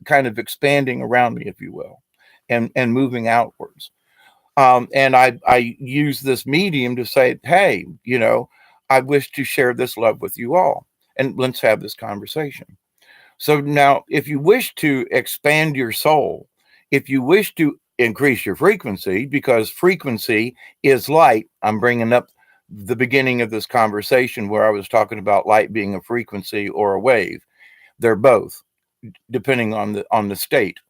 kind of expanding around me, if you will, and moving outwards. And I use this medium to say, hey, I wish to share this love with you all, and let's have this conversation. So now, if you wish to expand your soul, if you wish to increase your frequency, because frequency is light, I'm bringing up the beginning of this conversation where I was talking about light being a frequency or a wave. They're both, depending on the state.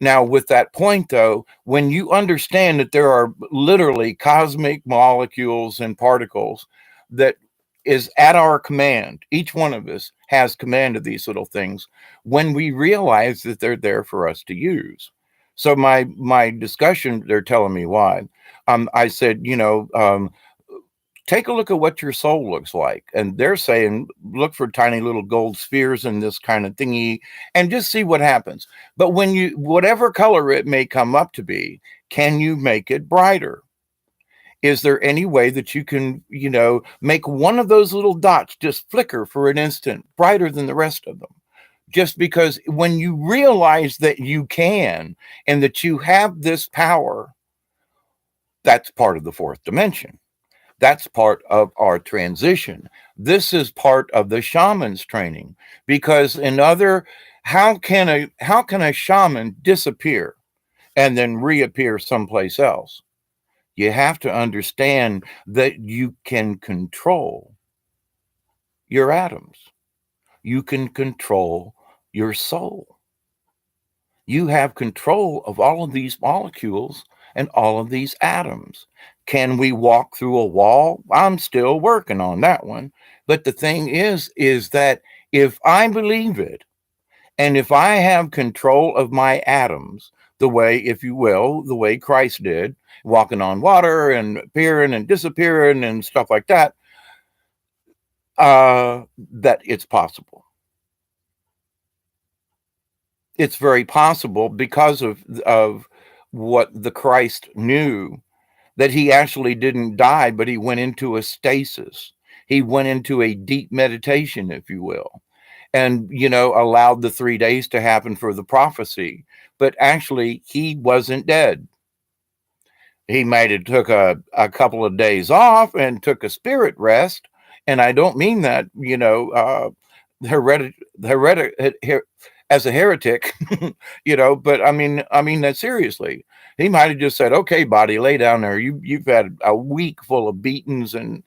Now, with that point, though, when you understand that there are literally cosmic molecules and particles that is at our command, each one of us has command of these little things when we realize that they're there for us to use. So my discussion, they're telling me why. I said, take a look at what your soul looks like. And they're saying, look for tiny little gold spheres in this kind of thingy and just see what happens. But whatever color it may come up to be, can you make it brighter? Is there any way that you can, make one of those little dots just flicker for an instant brighter than the rest of them? Just because when you realize that you can and that you have this power, that's part of the fourth dimension. That's part of our transition. This is part of the shaman's training because how can a shaman disappear and then reappear someplace else? You have to understand that you can control your atoms. You can control your soul. You have control of all of these molecules and all of these atoms. Can we walk through a wall? I'm still working on that one. But the thing is that if I believe it, and if I have control of my atoms, the way, if you will, the way Christ did, walking on water and appearing and disappearing and stuff like that, that it's possible. It's very possible because of what the Christ knew, that he actually didn't die, but he went into a stasis. He went into a deep meditation, if you will, and allowed the 3 days to happen for the prophecy. But actually, he wasn't dead. He might have took a couple of days off and took a spirit rest. And I don't mean that, as a heretic, but I mean that seriously. He might have just said, okay, body, lay down there. You've had a week full of beatings and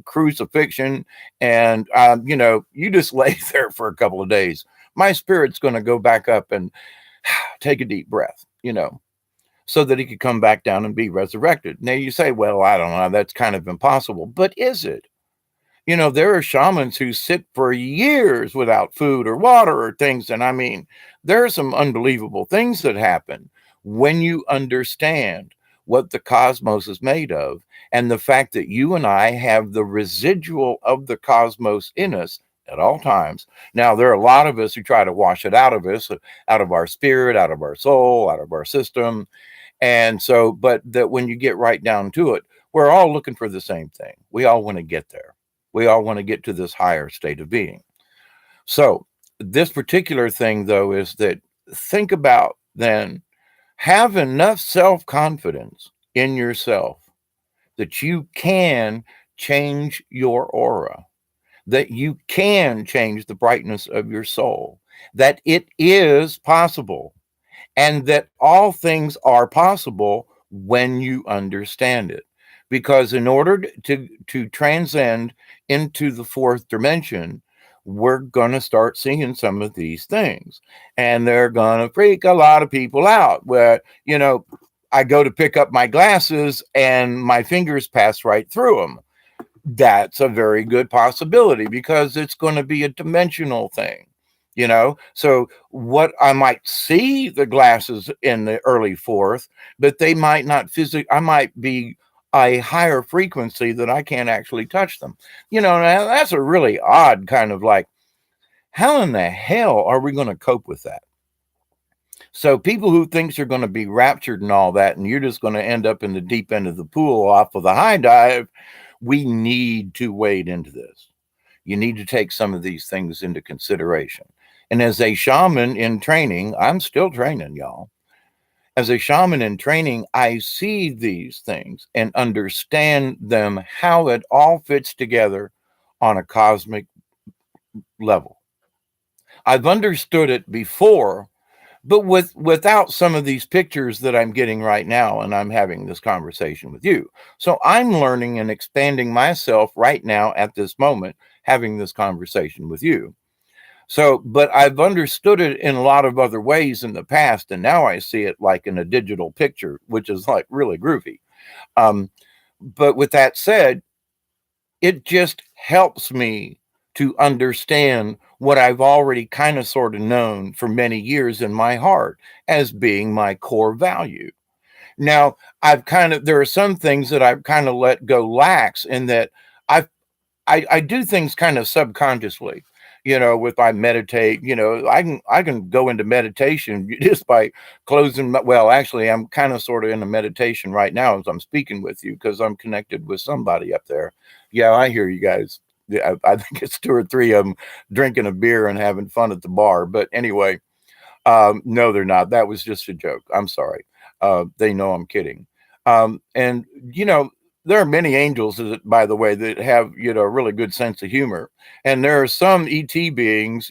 crucifixion, and you just lay there for a couple of days. My spirit's going to go back up and take a deep breath, so that he could come back down and be resurrected. Now you say, well, I don't know, that's kind of impossible. But is it? There are shamans who sit for years without food or water or things. And I mean, there are some unbelievable things that happen when you understand what the cosmos is made of and the fact that you and I have the residual of the cosmos in us at all times. Now, there are a lot of us who try to wash it out of us, out of our spirit, out of our soul, out of our system. And so, but that when you get right down to it, we're all looking for the same thing. We all want to get there. We all want to get to this higher state of being. So this particular thing, though, is that think about then, have enough self-confidence in yourself that you can change your aura, that you can change the brightness of your soul, that it is possible, and that all things are possible when you understand it. Because in order to transcend into the fourth dimension, we're going to start seeing some of these things, and they're going to freak a lot of people out. Where, I go to pick up my glasses and my fingers pass right through them. That's a very good possibility because it's going to be a dimensional thing. So what I might see the glasses in the early fourth, but they might not physically, I might be a higher frequency that I can't actually touch them. Now that's a really odd kind of like, how in the hell are we going to cope with that? So people who thinks you're going to be raptured and all that, and you're just going to end up in the deep end of the pool off of the high dive, we need to wade into this. You need to take some of these things into consideration. And as a shaman in training, I'm still training, y'all. As a shaman in training, I see these things and understand them, how it all fits together on a cosmic level. I've understood it before, but without some of these pictures that I'm getting right now, and I'm having this conversation with you. So I'm learning and expanding myself right now at this moment, having this conversation with you. So, but I've understood it in a lot of other ways in the past, and now I see it like in a digital picture, which is like really groovy. But with that said, it just helps me to understand what I've already kind of sort of known for many years in my heart as being my core value. Now, there are some things that I've kind of let go lax in that I've I do things kind of subconsciously. If I meditate, I can go into meditation just by closing well, actually I'm kind of sort of in a meditation right now as I'm speaking with you because I'm connected with somebody up there. Yeah, I hear you guys. Yeah, I think it's two or three of them drinking a beer and having fun at the bar. But anyway, no, they're not. That was just a joke. I'm sorry. They know I'm kidding. And there are many angels, by the way, that have a really good sense of humor, and there are some ET beings,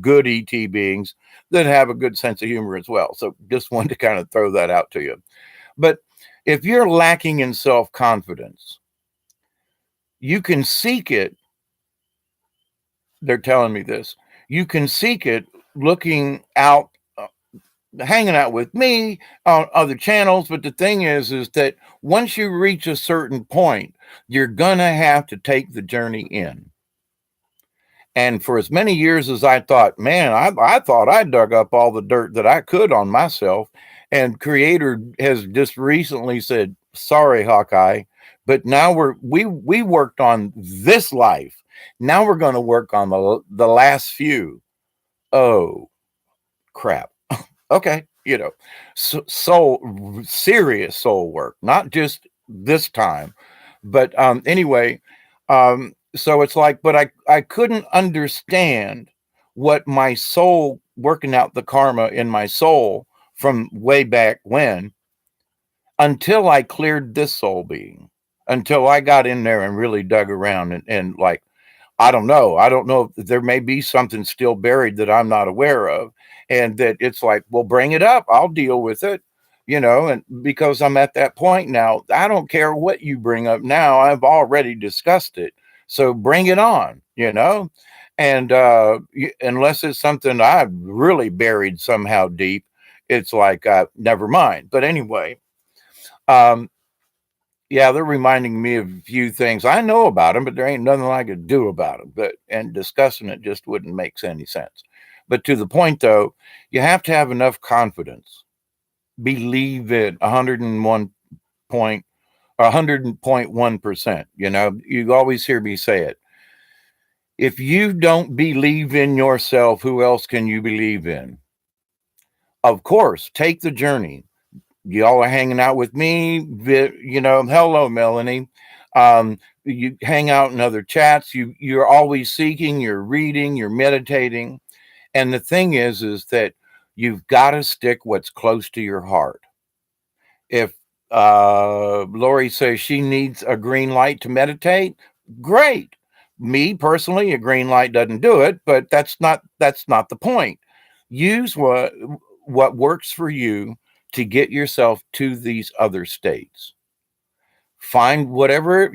good ET beings that have a good sense of humor as well. So just wanted to kind of throw that out to you. But if you're lacking in self confidence, you can seek it. They're telling me this. You can seek it looking out, hanging out with me on other channels. But the thing is that once you reach a certain point, you're going to have to take the journey in. And for as many years as I thought, man, I thought I dug up all the dirt that I could on myself. And Creator has just recently said, sorry, Hawkeye, but now we worked on this life. Now we're going to work on the last few. Oh, crap. Okay, soul, serious soul work, not just this time. But anyway, so it's like, but I couldn't understand what my soul, working out the karma in my soul from way back when, until I cleared this soul being, until I got in there and really dug around and like, I don't know. I don't know if there may be something still buried that I'm not aware of. And that it's like, well, bring it up. I'll deal with it, and because I'm at that point now, I don't care what you bring up now. I've already discussed it. So bring it on, and unless it's something I've really buried somehow deep, it's like, never mind. But anyway, um, yeah, they're reminding me of a few things. I know about them, but there ain't nothing I could do about them. And discussing it just wouldn't make any sense. But to the point, though, you have to have enough confidence. Believe it 101 point, 100.1%. You always hear me say it. If you don't believe in yourself, who else can you believe in? Of course, take the journey. Y'all are hanging out with me. Hello, Melanie. You hang out in other chats. You're always seeking, you're reading, you're meditating. And the thing is that you've got to stick what's close to your heart. If Lori says she needs a green light to meditate, great. Me personally, a green light doesn't do it, but that's not the point. Use what works for you to get yourself to these other states. Find whatever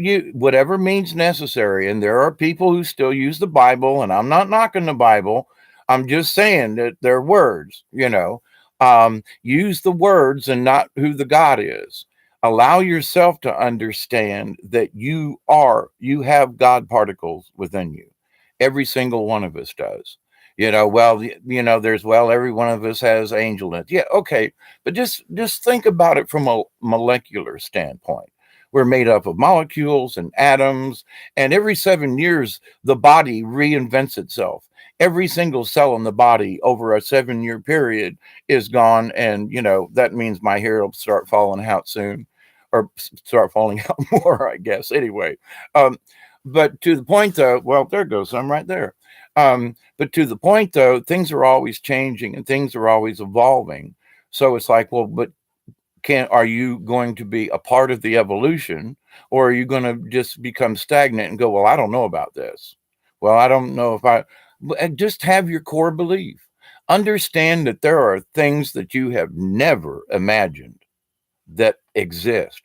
means necessary. And there are people who still use the Bible, and I'm not knocking the Bible. I'm just saying that they're words, use the words and not who the God is. Allow yourself to understand that you have God particles within you. Every single one of us does. Every one of us has angel in it. Yeah, okay. But just think about it from a molecular standpoint. We're made up of molecules and atoms, and every 7 years, the body reinvents itself. Every single cell in the body over a 7 year period is gone. And, that means my hair will start falling out soon, or start falling out more, I guess. Anyway, but to the point, though, well, there goes some right there. But to the point, though, things are always changing and things are always evolving. So it's like, well, but are you going to be a part of the evolution, or are you going to just become stagnant and go, well, I don't know about this. Well, I don't know if just have your core belief. Understand that there are things that you have never imagined that exist,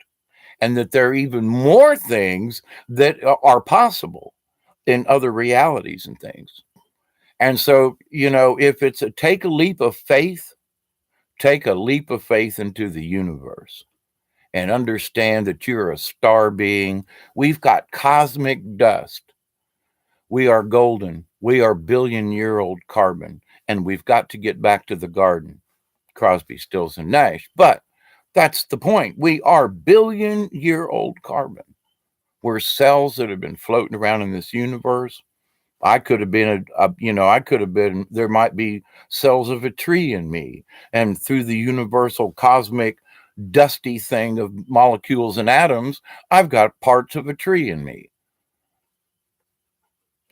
and that there are even more things that are possible in other realities and things. And so, if it's take a leap of faith, take a leap of faith into the universe and understand that you're a star being. We've got cosmic dust. We are golden. We are billion-year-old carbon, and we've got to get back to the garden. Crosby, Stills, and Nash. But that's the point. We are billion-year-old carbon. We're cells that have been floating around in this universe. I could have been there might be cells of a tree in me. And through the universal cosmic dusty thing of molecules and atoms, I've got parts of a tree in me.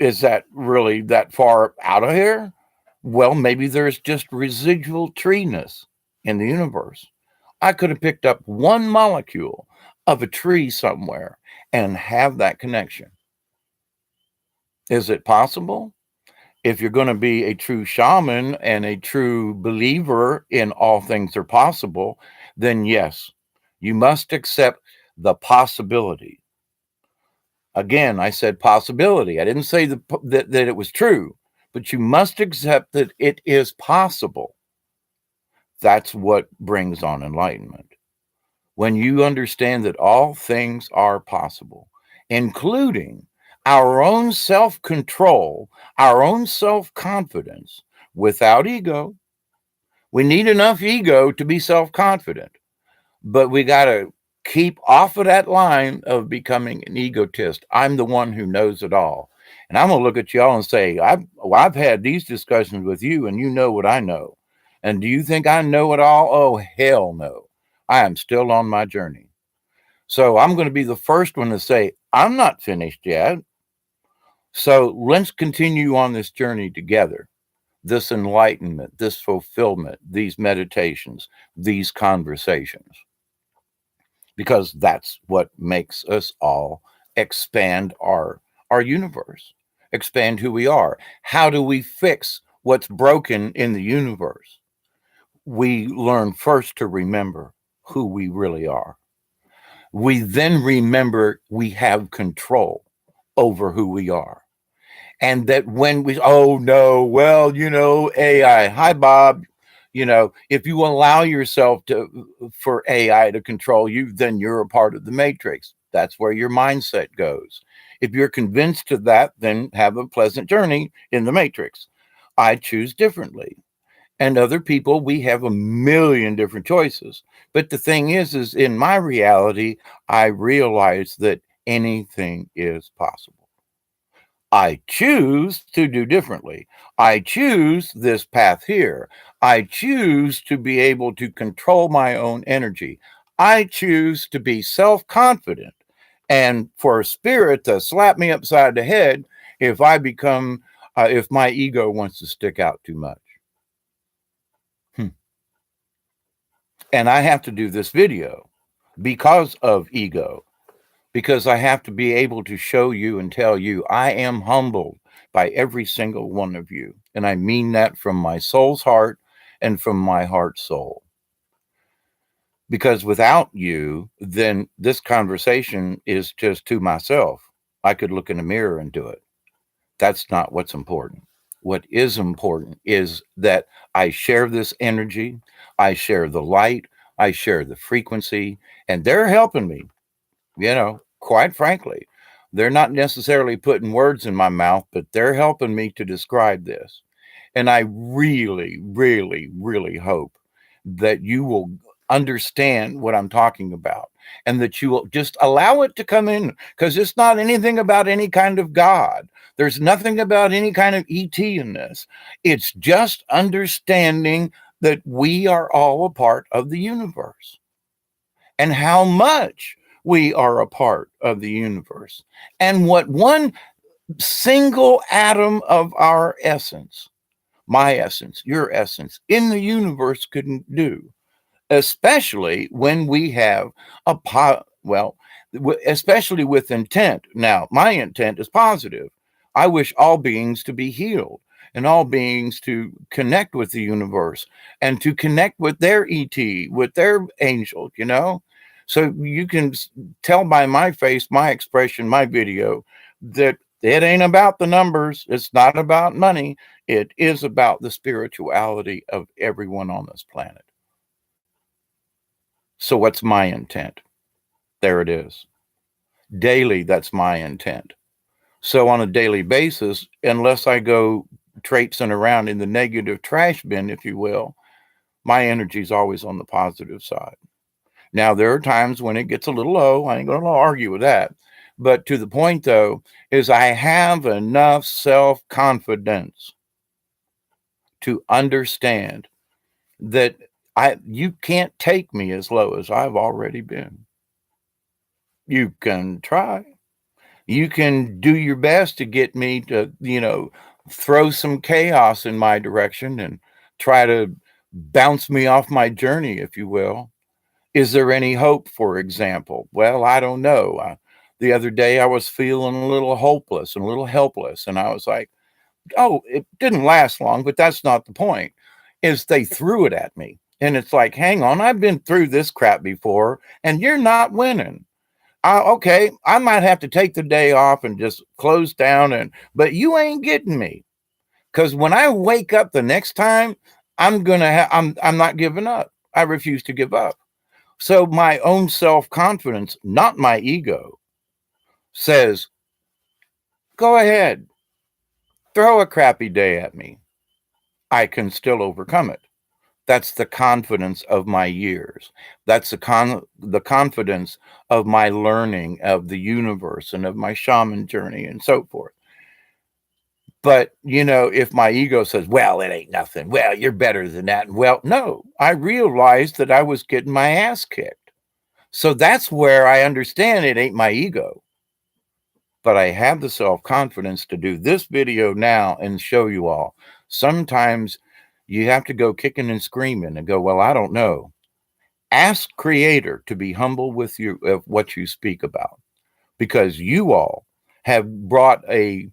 Is that really that far out of here? Well, maybe there's just residual treeness in the universe. I could have picked up one molecule of a tree somewhere and have that connection. Is it possible? If you're going to be a true shaman and a true believer in all things are possible, then yes, you must accept the possibility. Again, I said possibility. I didn't say that it was true, but you must accept that it is possible. That's what brings on enlightenment. When you understand that all things are possible, including our own self control, our own self confidence without ego. We need enough ego to be self confident, but we got to keep off of that line of becoming an egotist. I'm the one who knows it all. And I'm going to look at y'all and say, I've had these discussions with you, and you know what I know. And do you think I know it all? Oh, hell no. I am still on my journey. So I'm going to be the first one to say, I'm not finished yet. So let's continue on this journey together, this enlightenment, this fulfillment, these meditations, these conversations, because that's what makes us all expand our universe, expand who we are. How do we fix what's broken in the universe? We learn first to remember who we really are. We then remember we have control over who we are. And that when oh no, well, AI, hi, Bob. If you allow yourself for AI to control you, then you're a part of the matrix. That's where your mindset goes. If you're convinced of that, then have a pleasant journey in the matrix. I choose differently. And other people, we have a million different choices. But the thing is in my reality, I realize that anything is possible. I choose to do differently. I choose this path here. I choose to be able to control my own energy. I choose to be self confident and for a spirit to slap me upside the head if if my ego wants to stick out too much. And I have to do this video because of ego, because I have to be able to show you and tell you I am humbled by every single one of you. And I mean that from my soul's heart and from my heart's soul. Because without you, then this conversation is just to myself. I could look in the mirror and do it. That's not what's important. What is important is that I share this energy, I share the light, I share the frequency, and they're helping me, quite frankly. They're not necessarily putting words in my mouth, but they're helping me to describe this. And I really, really, really hope that you will understand what I'm talking about and that you will just allow it to come in, because it's not anything about any kind of God. There's nothing about any kind of ET in this. It's just understanding that we are all a part of the universe and how much we are a part of the universe and what one single atom of our essence, my essence, your essence, in the universe couldn't do, especially when we have especially with intent. Now, my intent is positive. I wish all beings to be healed and all beings to connect with the universe and to connect with their ET, with their angel. So you can tell by my face, my expression, my video, that it ain't about the numbers. It's not about money. It is about the spirituality of everyone on this planet. So what's my intent? There it is. Daily, that's my intent. So on a daily basis, unless I go traipsing around in the negative trash bin, if you will, my energy is always on the positive side. Now, there are times when it gets a little low. I ain't going to argue with that. But to the point, though, is I have enough self-confidence to understand that you can't take me as low as I've already been. You can try. You can do your best to get me to, throw some chaos in my direction and try to bounce me off my journey, if you will. Is there any hope, for example? Well, I don't know. The other day I was feeling a little hopeless and a little helpless. And I was like, oh, it didn't last long, but that's not the point. Is they threw it at me. And it's like, hang on, I've been through this crap before and you're not winning. Okay, I might have to take the day off and just close down, but you ain't getting me. Because when I wake up the next time, I'm not giving up. I refuse to give up. So my own self-confidence, not my ego, says, go ahead, throw a crappy day at me. I can still overcome it. That's the confidence of my years. That's the confidence of my learning of the universe and of my shaman journey and so forth. But, if my ego says, well, it ain't nothing. Well, you're better than that. Well, no, I realized that I was getting my ass kicked. So that's where I understand it ain't my ego. But I have the self-confidence to do this video now and show you all. Sometimes you have to go kicking and screaming and go, well, I don't know. Ask Creator to be humble with you of what you speak about, because you all have brought a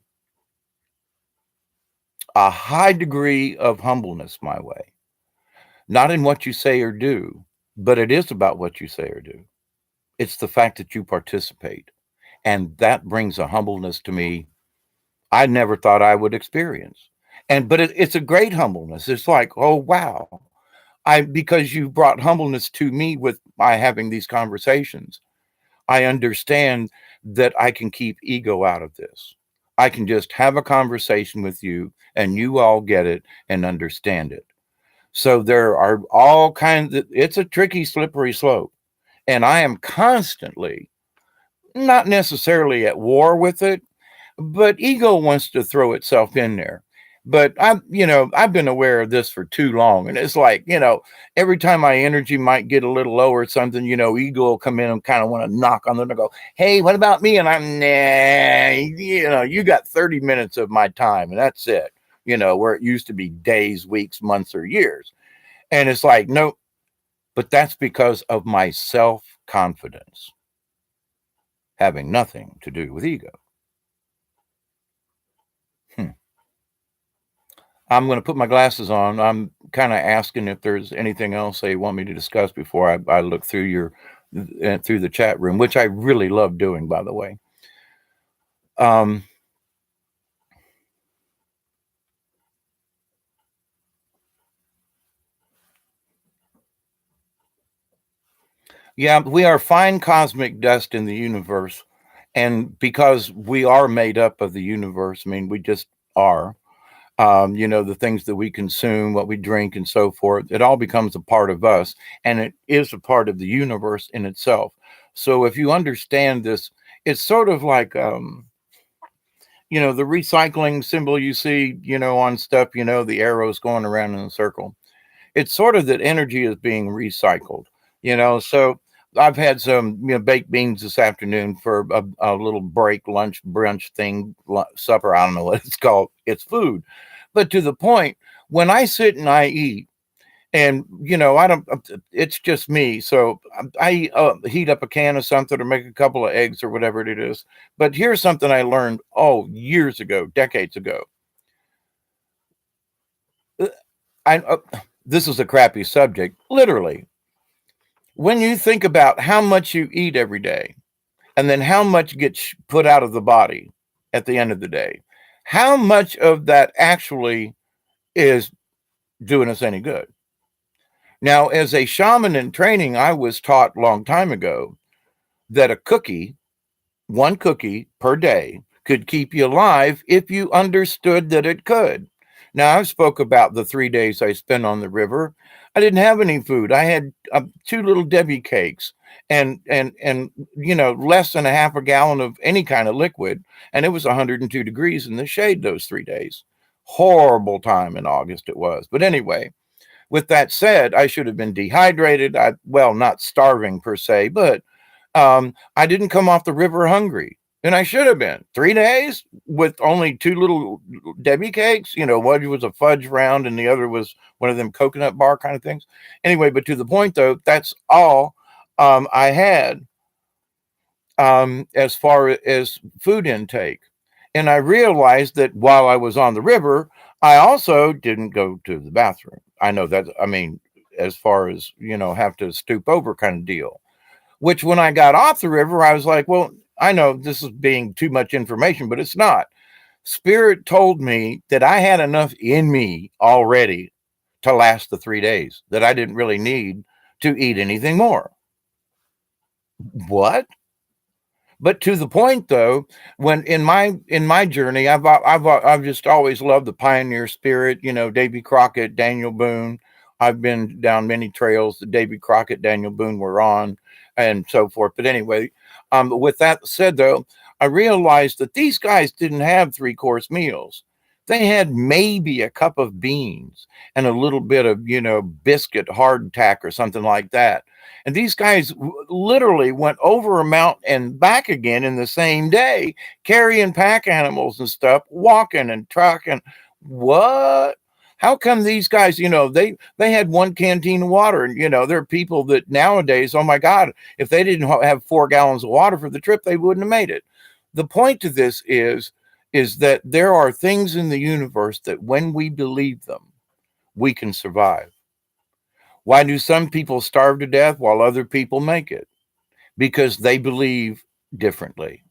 high degree of humbleness my way. Not in what you say or do, but it is about what you say or do. It's the fact that you participate. And that brings a humbleness to me I never thought I would experience. But it's a great humbleness. It's like, oh wow. Because you brought humbleness to me with by having these conversations. I understand that I can keep ego out of this. I can just have a conversation with you and you all get it and understand it. So there are all kinds of, it's a tricky, slippery slope. And I am constantly, not necessarily at war with it, but ego wants to throw itself in there. But I've been aware of this for too long. And it's like, every time my energy might get a little lower or something, ego will come in and kind of want to knock on them and go, hey, what about me? And I'm, nah, you got 30 minutes of my time and that's it, where it used to be days, weeks, months, or years. And it's like, no, but that's because of my self-confidence having nothing to do with ego. I'm going to put my glasses on. I'm kind of asking if there's anything else they want me to discuss before I look through through the chat room, which I really love doing, by the way. Um, yeah, we are fine cosmic dust in the universe, and because we are made up of the universe, I mean, we just are. The things that we consume, what we drink, and so forth, it all becomes a part of us, and it is a part of the universe in itself. So if you understand this, it's sort of like, the recycling symbol you see, on stuff, the arrows going around in a circle. It's sort of that energy is being recycled, So I've had some, baked beans this afternoon for a little break, lunch, brunch thing, supper. I don't know what it's called. It's food. But to the point, when I sit and I eat, and I don't, it's just me. So I heat up a can of something or make a couple of eggs or whatever it is. But here's something I learned, years ago, decades ago. Uh, I, this is a crappy subject. Literally, when you think about how much you eat every day and then how much gets put out of the body at the end of the day, how much of that actually is doing us any good? Now, as a shaman in training, I was taught a long time ago that one cookie per day, could keep you alive if you understood that it could. Now, I spoke about the 3 days I spent on the river. I didn't have any food. I had two little Debbie cakes and less than a half a gallon of any kind of liquid, and it was 102 degrees in the shade those 3 days. Horrible time in August it was. But anyway, with that said, I should have been dehydrated. Not starving per se, but I didn't come off the river hungry. And I should have been. 3 days with only two little Debbie cakes. One was a fudge round and the other was one of them coconut bar kind of things. Anyway, but to the point though, that's all I had as far as food intake. And I realized that while I was on the river, I also didn't go to the bathroom. I know that, I mean, as far as, have to stoop over kind of deal. Which when I got off the river, I was like, well, I know this is being too much information, but it's not. Spirit told me that I had enough in me already to last the 3 days, that I didn't really need to eat anything more. What? But to the point though, when in my journey, I've just always loved the pioneer spirit, Davy Crockett, Daniel Boone. I've been down many trails that Davy Crockett, Daniel Boone were on, and so forth. But anyway, with that said though, I realized that these guys didn't have 3-course meals. They had maybe a cup of beans and a little bit of, biscuit hardtack or something like that. And these guys literally went over a mountain and back again in the same day, carrying pack animals and stuff, walking and trucking. What? How come these guys, they had one canteen of water, and there are people that nowadays, oh my God, if they didn't have 4 gallons of water for the trip, they wouldn't have made it. The point to this is that there are things in the universe that when we believe them, we can survive. Why do some people starve to death while other people make it? Because they believe differently.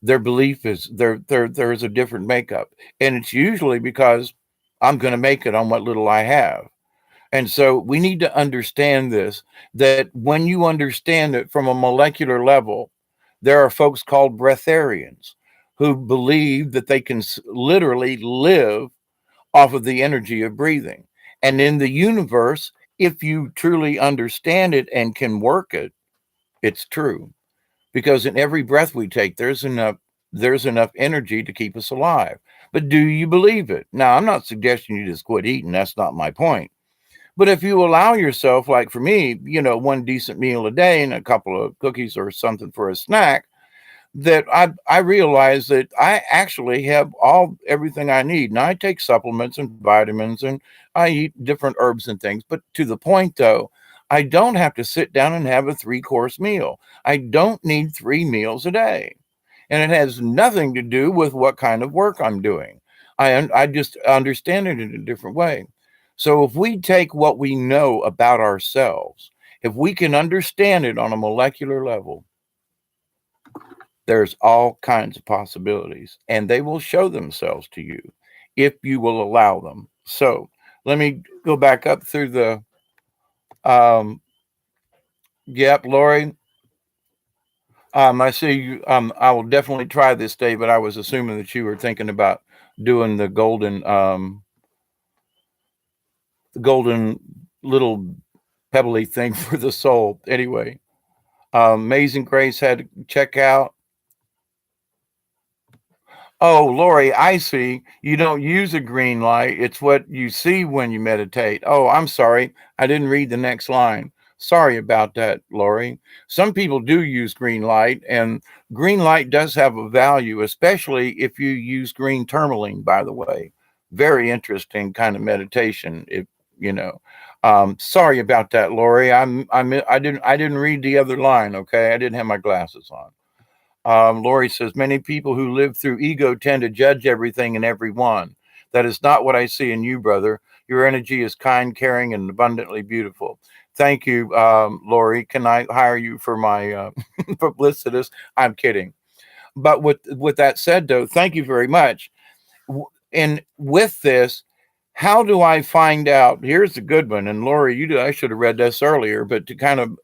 Their belief is there's a different makeup. And it's usually because I'm going to make it on what little I have. And so we need to understand this, that when you understand it from a molecular level, there are folks called breatharians who believe that they can literally live off of the energy of breathing. And in the universe, if you truly understand it and can work it, it's true. Because in every breath we take, there's enough energy to keep us alive. But do you believe it? Now, I'm not suggesting you just quit eating. That's not my point. But if you allow yourself, like for me, one decent meal a day and a couple of cookies or something for a snack, that I realize that I actually have everything I need. And I take supplements and vitamins and I eat different herbs and things. But to the point though, I don't have to sit down and have a 3-course meal. I don't need 3 meals a day. And it has nothing to do with what kind of work I'm doing. I just understand it in a different way. So if we take what we know about ourselves, if we can understand it on a molecular level, there's all kinds of possibilities, and they will show themselves to you if you will allow them. So let me go back up through the yep, Lori. I see you. I will definitely try this day, but I was assuming that you were thinking about doing the golden little pebbly thing for the soul. Anyway, Amazing Grace had to check out. Oh, Lori, I see. You don't use a green light. It's what you see when you meditate. Oh, I'm sorry. I didn't read the next line. Sorry about that, Lori. Some people do use green light, and green light does have a value, especially if you use green tourmaline, by the way. Very interesting kind of meditation, if you know. Sorry about that, Lori. I didn't read the other line, okay? I didn't have my glasses on. Lori says, many people who live through ego tend to judge everything and everyone. That is not what I see in you, brother. Your energy is kind, caring, and abundantly beautiful. Thank you, Lori. Can I hire you for my publicist? I'm kidding. But with that said, though, thank you very much. And with this, how do I find out? Here's a good one. And Lori, I should have read this earlier, but to kind of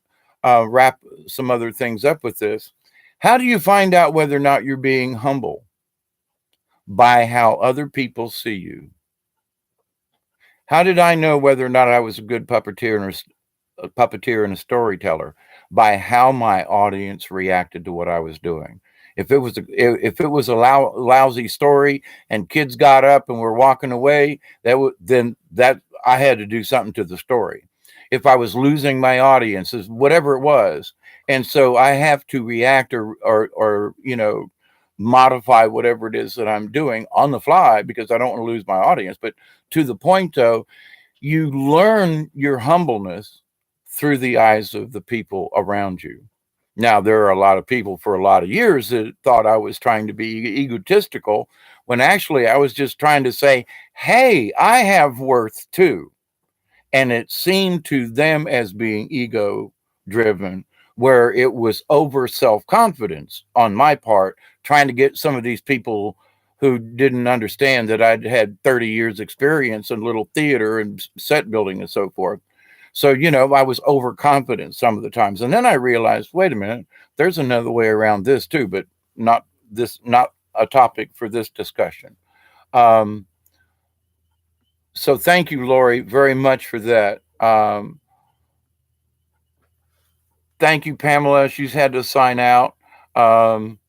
wrap some other things up with this, how do you find out whether or not you're being humble? By how other people see you. How did I know whether or not I was a good puppeteer and a storyteller? By how my audience reacted to what I was doing. If it was a lousy story and kids got up and were walking away, then that I had to do something to the story. If I was losing my audiences, whatever it was, and so I have to react or modify whatever it is that I'm doing on the fly because I don't want to lose my audience. But to the point though, you learn your humbleness through the eyes of the people around you. Now, there are a lot of people for a lot of years that thought I was trying to be egotistical when actually I was just trying to say, hey, I have worth too. And it seemed to them as being ego driven, where it was over self confidence on my part, trying to get some of these people who didn't understand that I'd had 30 years experience in little theater and set building and so forth. So, I was overconfident some of the times. And then I realized, wait a minute, there's another way around this too, but not a topic for this discussion. Um, so thank you, Lori, very much for that. Thank you, Pamela. She's had to sign out. Um,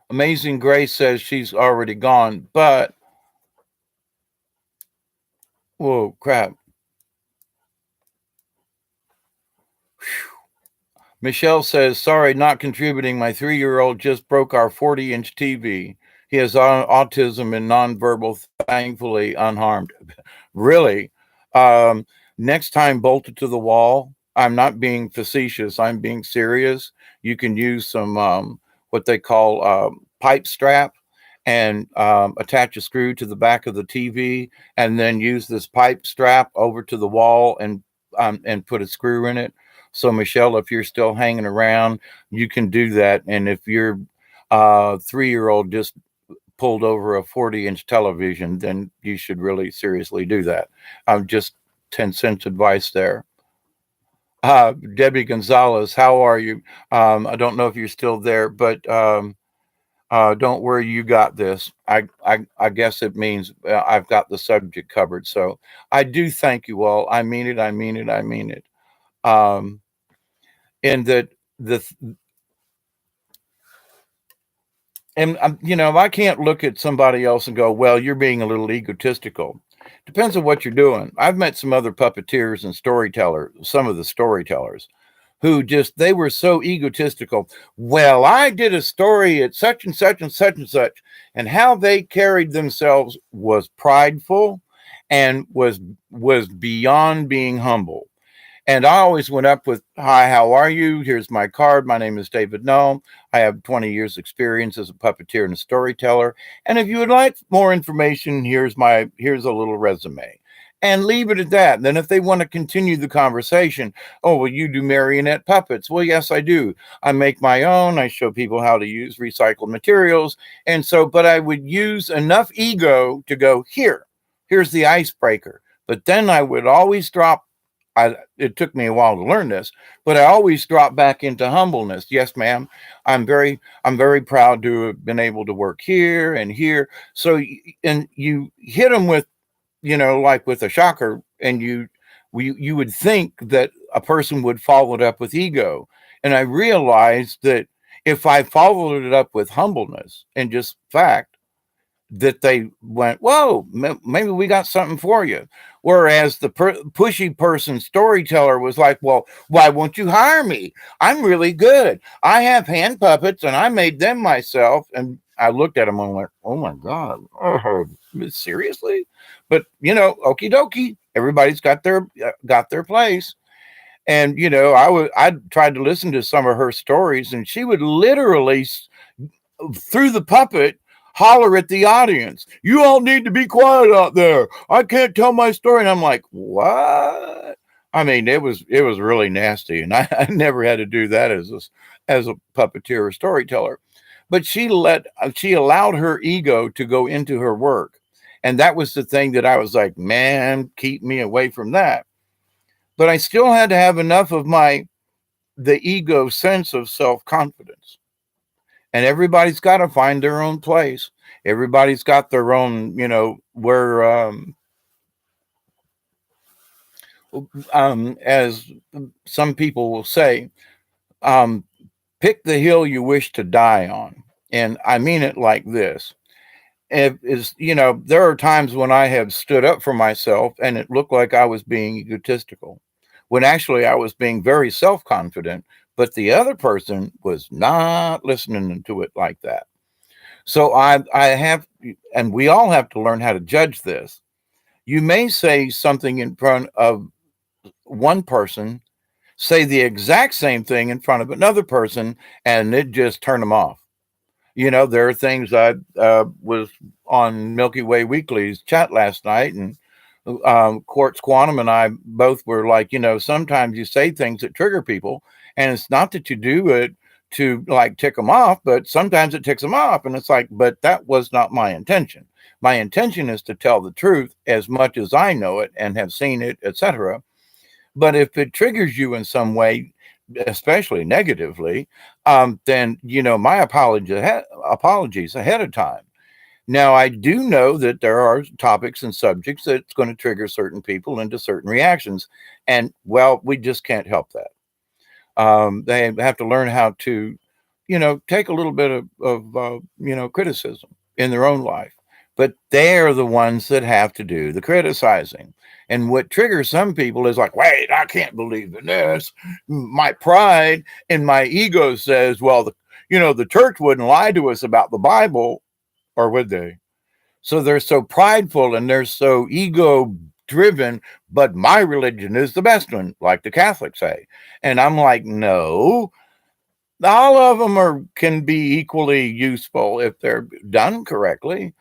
Amazing Grace says she's already gone, but whoa, crap. Michelle says, sorry, not contributing. My 3-year-old just broke our 40-inch TV. He has autism and nonverbal, thankfully unharmed. Really? Um, Next time, bolt it to the wall. I'm not being facetious. I'm being serious. You can use some what they call pipe strap and attach a screw to the back of the TV, and then use this pipe strap over to the wall and put a screw in it. So, Michelle, if you're still hanging around, you can do that. And if your 3-year-old just pulled over a 40-inch television, then you should really seriously do that. Just 10 cents advice there. Debbie Gonzalez, how are you? I don't know if you're still there, but don't worry, you got this. I guess it means I've got the subject covered. So I do thank you all. I mean it. I mean it. I mean it. Um, and that the and I can't look at somebody else and go, well, you're being a little egotistical. Depends on what you're doing. I've met some other puppeteers and some of the storytellers who they were so egotistical. Well, I did a story at such and such and such and such, and how they carried themselves was prideful and was beyond being humble. And I always went up with, "Hi, how are you? Here's my card. My name is David Noam. I have 20 years experience as a puppeteer and a storyteller. And if you would like more information, here's a little resume." And leave it at that. And then if they want to continue the conversation, "Oh, well, you do marionette puppets." "Well, yes, I do. I make my own. I show people how to use recycled materials." And so, but I would use enough ego to go, here's the icebreaker. But then I would always drop. It took me a while to learn this, but I always drop back into humbleness. "Yes, ma'am. I'm very proud to have been able to work here and here." So, and you hit them with, like with a shocker, and you would think that a person would follow it up with ego. And I realized that if I followed it up with humbleness and just fact, that they went, "Whoa, maybe we got something for you." Whereas the pushy person storyteller was like, "Well, why won't you hire me? I'm really good. I have hand puppets and I made them myself." And I looked at him and went, "Oh my God, seriously?" But okie dokie, everybody's got their place. And I tried to listen to some of her stories, and she would literally, through the puppet, holler at the audience, "You all need to be quiet out there. I can't tell my story." And I'm like, "What?" I mean, it was really nasty, and I never had to do that as a puppeteer or storyteller. But she allowed her ego to go into her work, and that was the thing that I was like, "Man, keep me away from that." But I still had to have enough of the ego sense of self confidence. And everybody's got to find their own place. Everybody's got their own, where, as some people will say, um, pick the hill you wish to die on. And I mean it like this. There are times when I have stood up for myself and it looked like I was being egotistical, when actually I was being very self confident, but the other person was not listening to it like that. So I have, and we all have to learn how to judge this. You may say something in front of one person, say the exact same thing in front of another person, and it just turn them off. There are things. I was on Milky Way Weekly's chat last night, and Quartz Quantum and I both were like, sometimes you say things that trigger people, and it's not that you do it to like tick them off, but sometimes it ticks them off, and it's like, but that was not my intention. My intention is to tell the truth as much as I know it and have seen it, etc. But if it triggers you in some way, especially negatively, then my apologies ahead of time. Now, I do know that there are topics and subjects that's going to trigger certain people into certain reactions, and well, we just can't help that. They have to learn how to, take a little bit of criticism in their own life. But they're the ones that have to do the criticizing. And what triggers some people is like, "Wait, I can't believe in this." My pride and my ego says, "Well, the church wouldn't lie to us about the Bible, or would they?" So they're so prideful and they're so ego driven, but my religion is the best one, like the Catholics say. And I'm like, no, all of them can be equally useful if they're done correctly.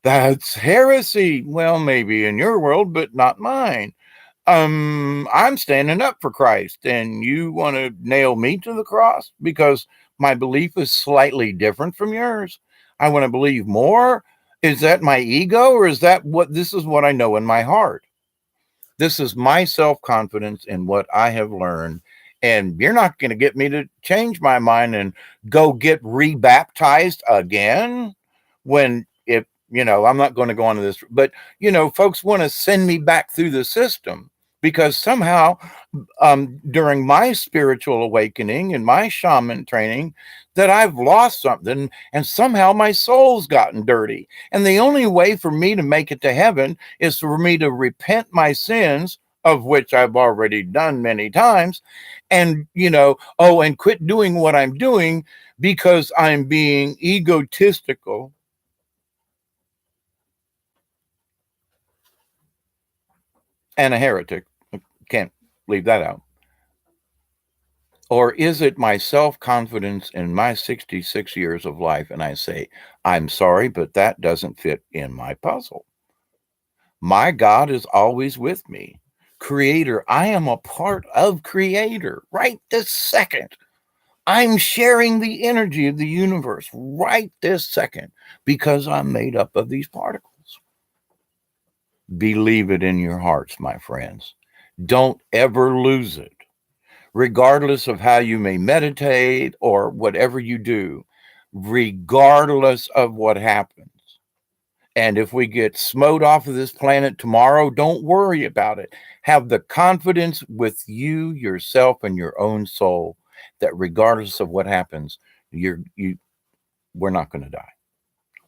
That's heresy. Well, maybe in your world, but not mine. I'm standing up for Christ, and you want to nail me to the cross because my belief is slightly different from yours. I want to believe more. Is that my ego, or is that this is what I know in my heart? This is my self confidence in what I have learned. And you're not going to get me to change my mind and go get rebaptized again when, if, I'm not going to go into this, but, folks want to send me back through the system because somehow during my spiritual awakening and my shaman training, that I've lost something and somehow my soul's gotten dirty. And the only way for me to make it to heaven is for me to repent my sins, of which I've already done many times, and, and quit doing what I'm doing because I'm being egotistical and a heretic. Can't Leave that out. Or is it my self confidence in my 66 years of life? And I say, I'm sorry, but that doesn't fit in my puzzle. My God is always with me. Creator, I am a part of Creator right this second. I'm sharing the energy of the universe right this second because I'm made up of these particles. Believe it in your hearts, my friends. Don't ever lose it. Regardless of how you may meditate or whatever you do, regardless of what happens. And if we get smote off of this planet tomorrow, don't worry about it. Have the confidence with you, yourself, and your own soul that regardless of what happens, we're not going to die.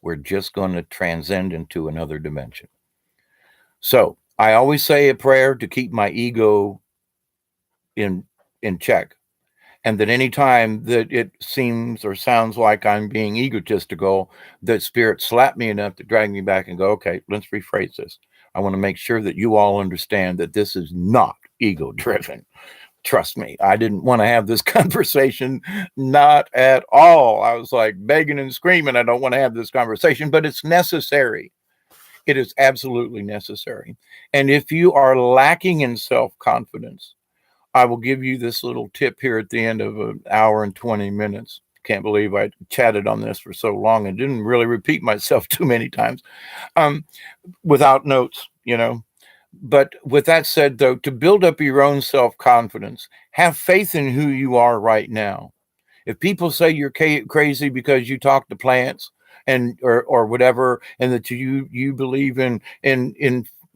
We're just going to transcend into another dimension. So I always say a prayer to keep my ego in in check. And that any time that it seems or sounds like I'm being egotistical, that spirit slapped me enough to drag me back and go, okay, let's rephrase this. I want to make sure that you all understand that this is not ego driven. Trust me, I didn't want to have this conversation, not at all. I was like begging and screaming, I don't want to have this conversation, but it's necessary. It is absolutely necessary. And if you are lacking in self confidence, I will give you this little tip here at the end of an hour and 20 minutes. Can't believe I chatted on this for so long and didn't really repeat myself too many times um, without notes, you know. But with that said, though, to build up your own self confidence, have faith in who you are right now. If people say you're crazy because you talk to plants and or whatever, and that you believe in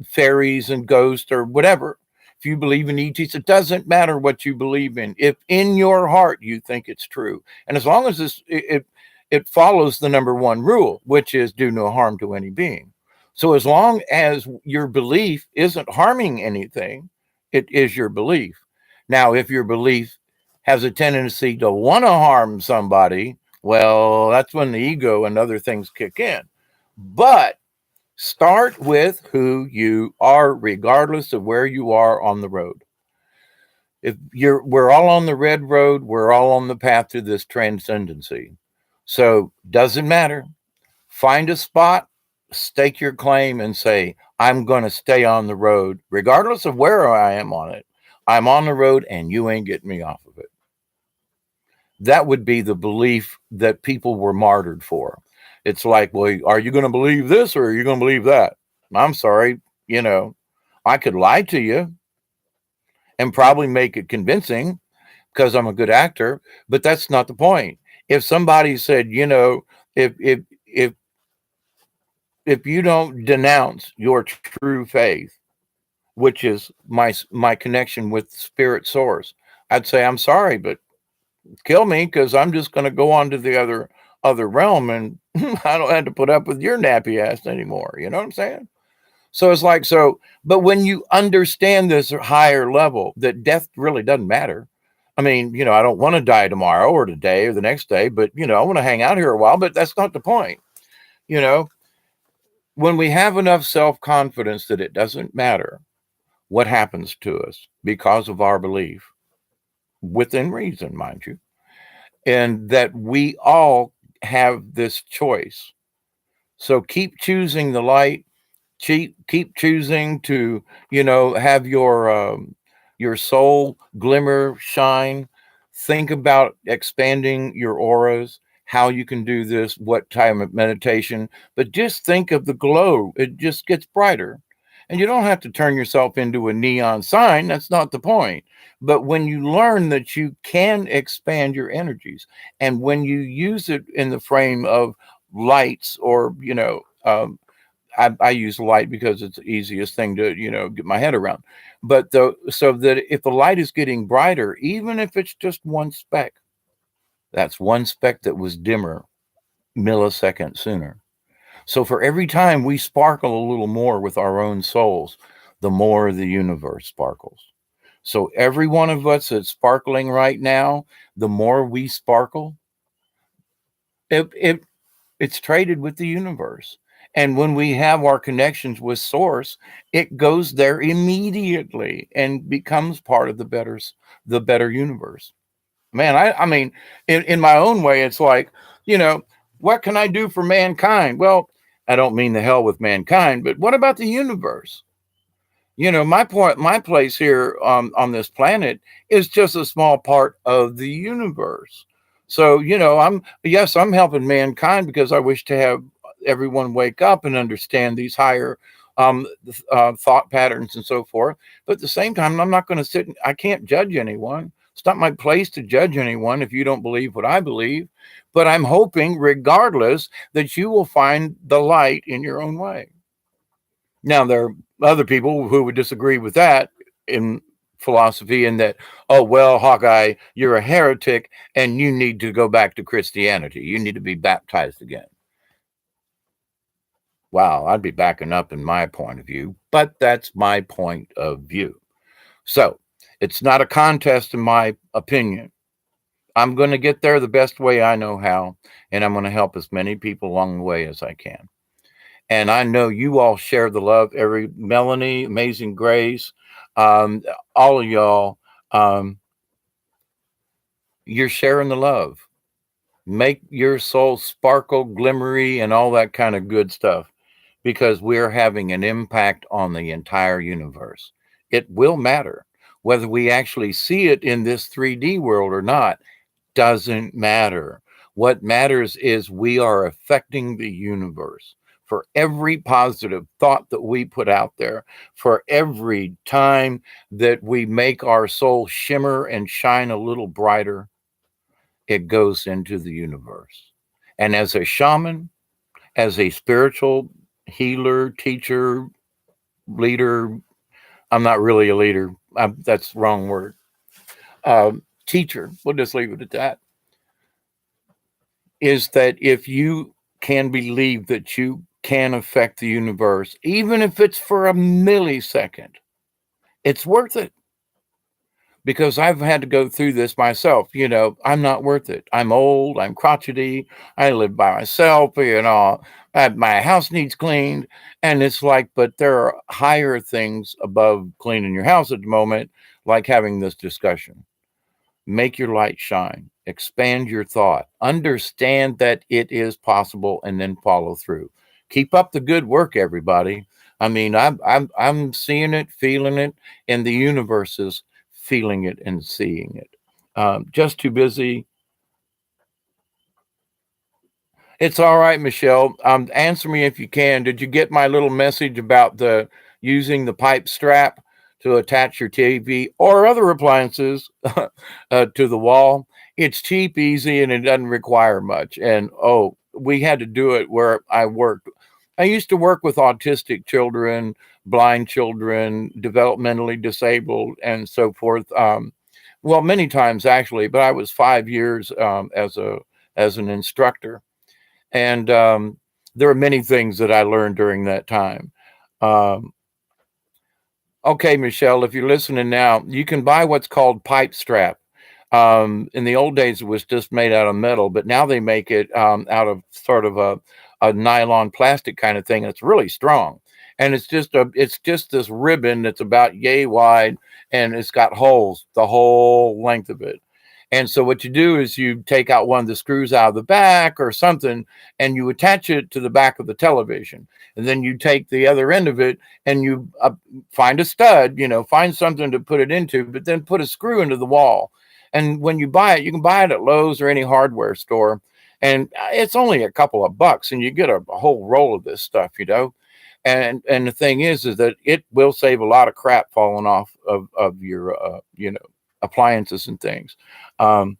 fairies and ghosts or whatever, if you believe in ETs, it doesn't matter what you believe in. If in your heart you think it's true, and as long as it follows the number one rule, which is do no harm to any being. So as long as your belief isn't harming anything, it is your belief. Now, if your belief has a tendency to want to harm somebody, well, that's when the ego and other things kick in. But start with who you are, regardless of where you are on the road. If we're all on the red road, we're all on the path to this transcendency. So doesn't matter. Find a spot, stake your claim, and say, I'm going to stay on the road, regardless of where I am on it. I'm on the road and you ain't getting me off of it. That would be the belief that people were martyred for. It's like, well, are you going to believe this or are you going to believe that? I'm sorry, you know, I could lie to you and probably make it convincing because I'm a good actor, but that's not the point. If somebody said, you know, if if you don't denounce your true faith, which is my connection with spirit source, I'd say I'm sorry, but kill me because I'm just going to go on to the other realm and I don't have to put up with your nappy ass anymore. You know what I'm saying? So it's like so, but when you understand this higher level, that death really doesn't matter. I mean, you know, I don't want to die tomorrow or today or the next day, but you know, I want to hang out here a while. But that's not the point. You know, when we have enough self confidence that it doesn't matter what happens to us because of our belief, within reason, mind you, and that we all have this choice. So keep choosing the light. Keep choosing to, you know, have your soul glimmer, shine. Think about expanding your auras, how you can do this, what time of meditation, but just think of the glow. It just gets brighter. And you don't have to turn yourself into a neon sign. That's not the point. But when you learn that you can expand your energies, and when you use it in the frame of lights or, you know, I use light because it's the easiest thing to, you know, get my head around. But so that if the light is getting brighter, even if it's just one speck, that's one speck that was dimmer milliseconds sooner. So for every time we sparkle a little more with our own souls, the more the universe sparkles. So every one of us that's sparkling right now, the more we sparkle, it it's traded with the universe. And when we have our connections with source, it goes there immediately and becomes part of the better universe. Man, I mean, in my own way, it's like, you know, what can I do for mankind? Well, I don't mean the hell with mankind, but what about the universe? My point, my place here on this planet is just a small part of the universe. So, I'm helping mankind because I wish to have everyone wake up and understand these higher thought patterns and so forth. But at the same time, I'm not going to I can't judge anyone. It's not my place to judge anyone if you don't believe what I believe. But I'm hoping, regardless, that you will find the light in your own way. Now, there are other people who would disagree with that in philosophy, and that, oh, well, Hawkeye, you're a heretic and you need to go back to Christianity. You need to be baptized again. Wow, I'd be backing up in my point of view, but that's my point of view. So it's not a contest, in my opinion. I'm going to get there the best way I know how, and I'm going to help as many people along the way as I can. And I know you all share the love. Every Melanie, Amazing Grace, um, all of y'all, um, you're sharing the love. Make your soul sparkle, glimmery, and all that kind of good stuff, because we're having an impact on the entire universe. It will matter whether we actually see it in this 3D world or not. Doesn't matter. What matters is we are affecting the universe. For every positive thought that we put out there, for every time that we make our soul shimmer and shine a little brighter, it goes into the universe. And as a shaman, as a spiritual healer, teacher, leader, I'm not really a leader. That's the wrong word. Teacher, we'll just leave it at that. Is that if you can believe that you can affect the universe, even if it's for a millisecond, it's worth it. Because I've had to go through this myself. I'm not worth it. I'm old. I'm crotchety. I live by myself. My house needs cleaned. And it's like, but there are higher things above cleaning your house at the moment, like having this discussion. Make your light shine, expand your thought, understand that it is possible, and then follow through. Keep up the good work, everybody. I mean, I'm seeing it, feeling it, and the universe is feeling it and seeing it. Just too busy. It's all right, Michelle. Answer me if you can. Did you get my little message about the using the pipe strap to attach your TV or other appliances to the wall? It's cheap, easy, and it doesn't require much. And oh, we had to do it where I worked. I used to work with autistic children, blind children, developmentally disabled, and so forth. Well, many times actually, but I was 5 years as an instructor, and there are many things that I learned during that time. Um, okay, Michelle, if you're listening now, you can buy what's called pipe strap. In the old days, it was just made out of metal, but now they make it out of sort of a nylon plastic kind of thing. And it's really strong, and it's just this ribbon that's about yay wide, and it's got holes the whole length of it. And so what you do is you take out one of the screws out of the back or something, and you attach it to the back of the television. And then you take the other end of it and you find a stud, find something to put it into, but then put a screw into the wall. And when you buy it, you can buy it at Lowe's or any hardware store. And it's only a couple of bucks, and you get a whole roll of this stuff. And the thing is that it will save a lot of crap falling off of your appliances and things. Um,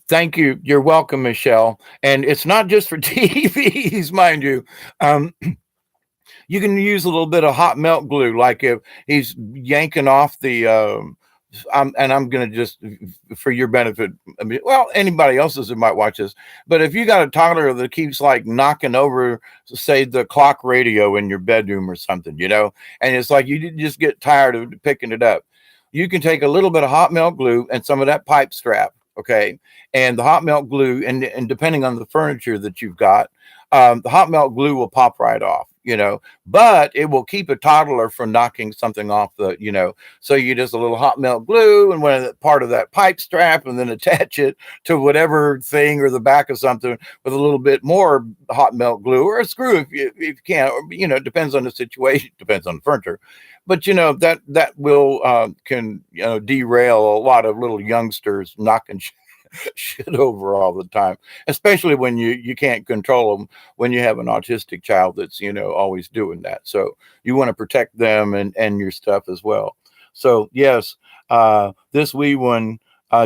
Thank you. You're welcome, Michelle. And it's not just for TVs, mind you. Um, you can use a little bit of hot melt glue, like if he's yanking off the. And I'm going to just, for your benefit, well, anybody else's who might watch this, but if you got a toddler that keeps like knocking over, say, the clock radio in your bedroom or something, and it's like you just get tired of picking it up, you can take a little bit of hot melt glue and some of that pipe strap, Okay. And the hot melt glue, and depending on the furniture that you've got, the hot melt glue will pop right off, but it will keep a toddler from knocking something off so you just a little hot melt glue and part of that pipe strap, and then attach it to whatever thing or the back of something with a little bit more hot melt glue, or a screw if you can, or, it depends on the situation, depends on the furniture. But that will can derail a lot of little youngsters knocking shit over all the time, especially when you can't control them, when you have an autistic child that's always doing that. So you want to protect them and your stuff as well. So yes, this wee one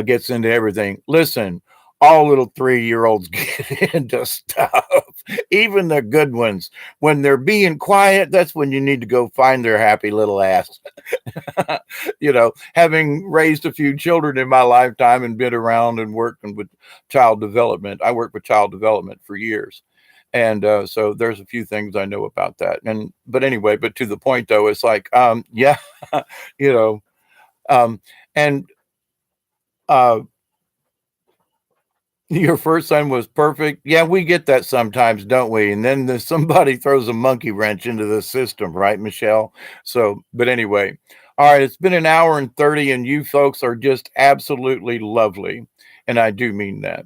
gets into everything. Listen, all little 3-year olds get into stuff, even the good ones. When they're being quiet, that's when you need to go find their happy little ass. Having raised a few children in my lifetime and been around and working with child development, I worked with child development for years. And so there's a few things I know about that. But anyway, but to the point though, it's like, yeah, you know, and uh, your first son was perfect. Yeah, we get that sometimes, don't we? And then somebody throws a monkey wrench into the system, right, Michelle? So, but anyway, all right, it's been an hour and 30, and you folks are just absolutely lovely. And I do mean that.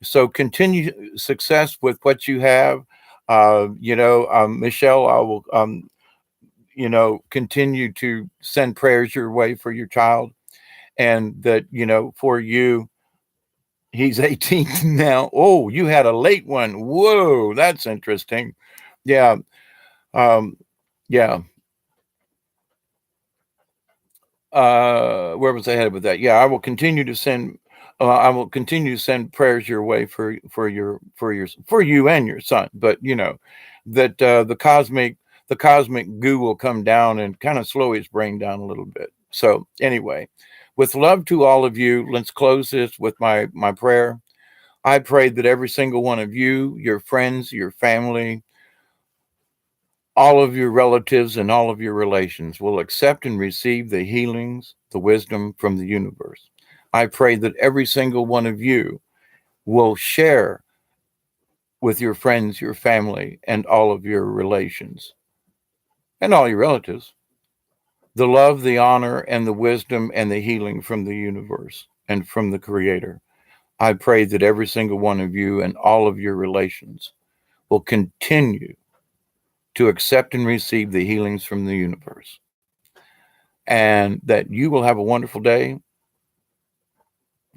So continue success with what you have. Michelle, I will, continue to send prayers your way for your child, and that, for you, he's 18 now. Oh, you had a late one. Whoa, that's interesting. Yeah. Um, yeah. Where was I headed with that? Yeah, I will continue to send prayers your way for you and your son. But that the cosmic goo will come down and kind of slow his brain down a little bit. So anyway, with love to all of you, let's close this with my prayer. I pray that every single one of you, your friends, your family, all of your relatives, and all of your relations will accept and receive the healings, the wisdom from the universe. I pray that every single one of you will share with your friends, your family, and all of your relations, and all your relatives, the love, the honor, and the wisdom and the healing from the universe and from the Creator. I pray that every single one of you and all of your relations will continue to accept and receive the healings from the universe, and that you will have a wonderful day.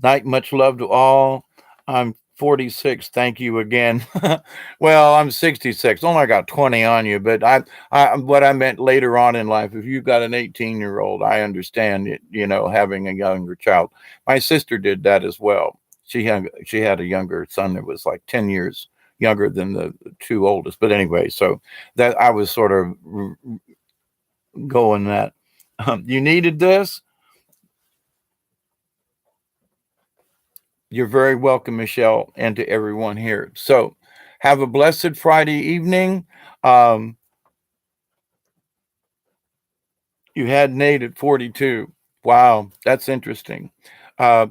Night, much love to all. I'm 46. Thank you again. Well, I'm 66. Only got 20 on you, but what I meant later on in life, if you've got an 18-year-old, I understand it, having a younger child. My sister did that as well. She had a younger son that was like 10 years younger than the two oldest. But anyway, so that I was sort of going that you needed this. You're very welcome, Michelle, and to everyone here. So have a blessed Friday evening. Um, you had Nate at 42. Wow, that's interesting. Uh,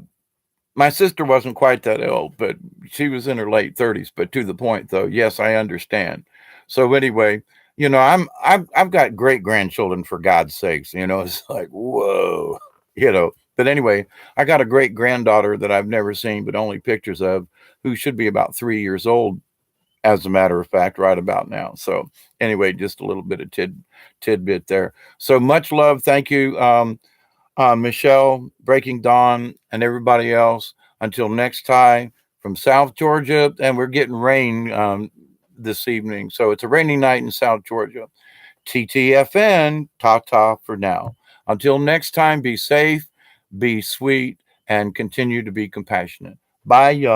my sister wasn't quite that old, but she was in her late 30s. But to the point, though, yes, I understand. So anyway, I've got great grandchildren, for God's sakes. It's like, whoa, But anyway, I got a great granddaughter that I've never seen, but only pictures of, who should be about 3 years old, as a matter of fact, right about now. So anyway, just a little bit of tidbit there. So much love. Thank you, Michelle, Breaking Dawn, and everybody else. Until next time, from South Georgia, and we're getting rain this evening. So it's a rainy night in South Georgia. TTFN, ta-ta for now. Until next time, be safe, be sweet, and continue to be compassionate. Bye, y'all.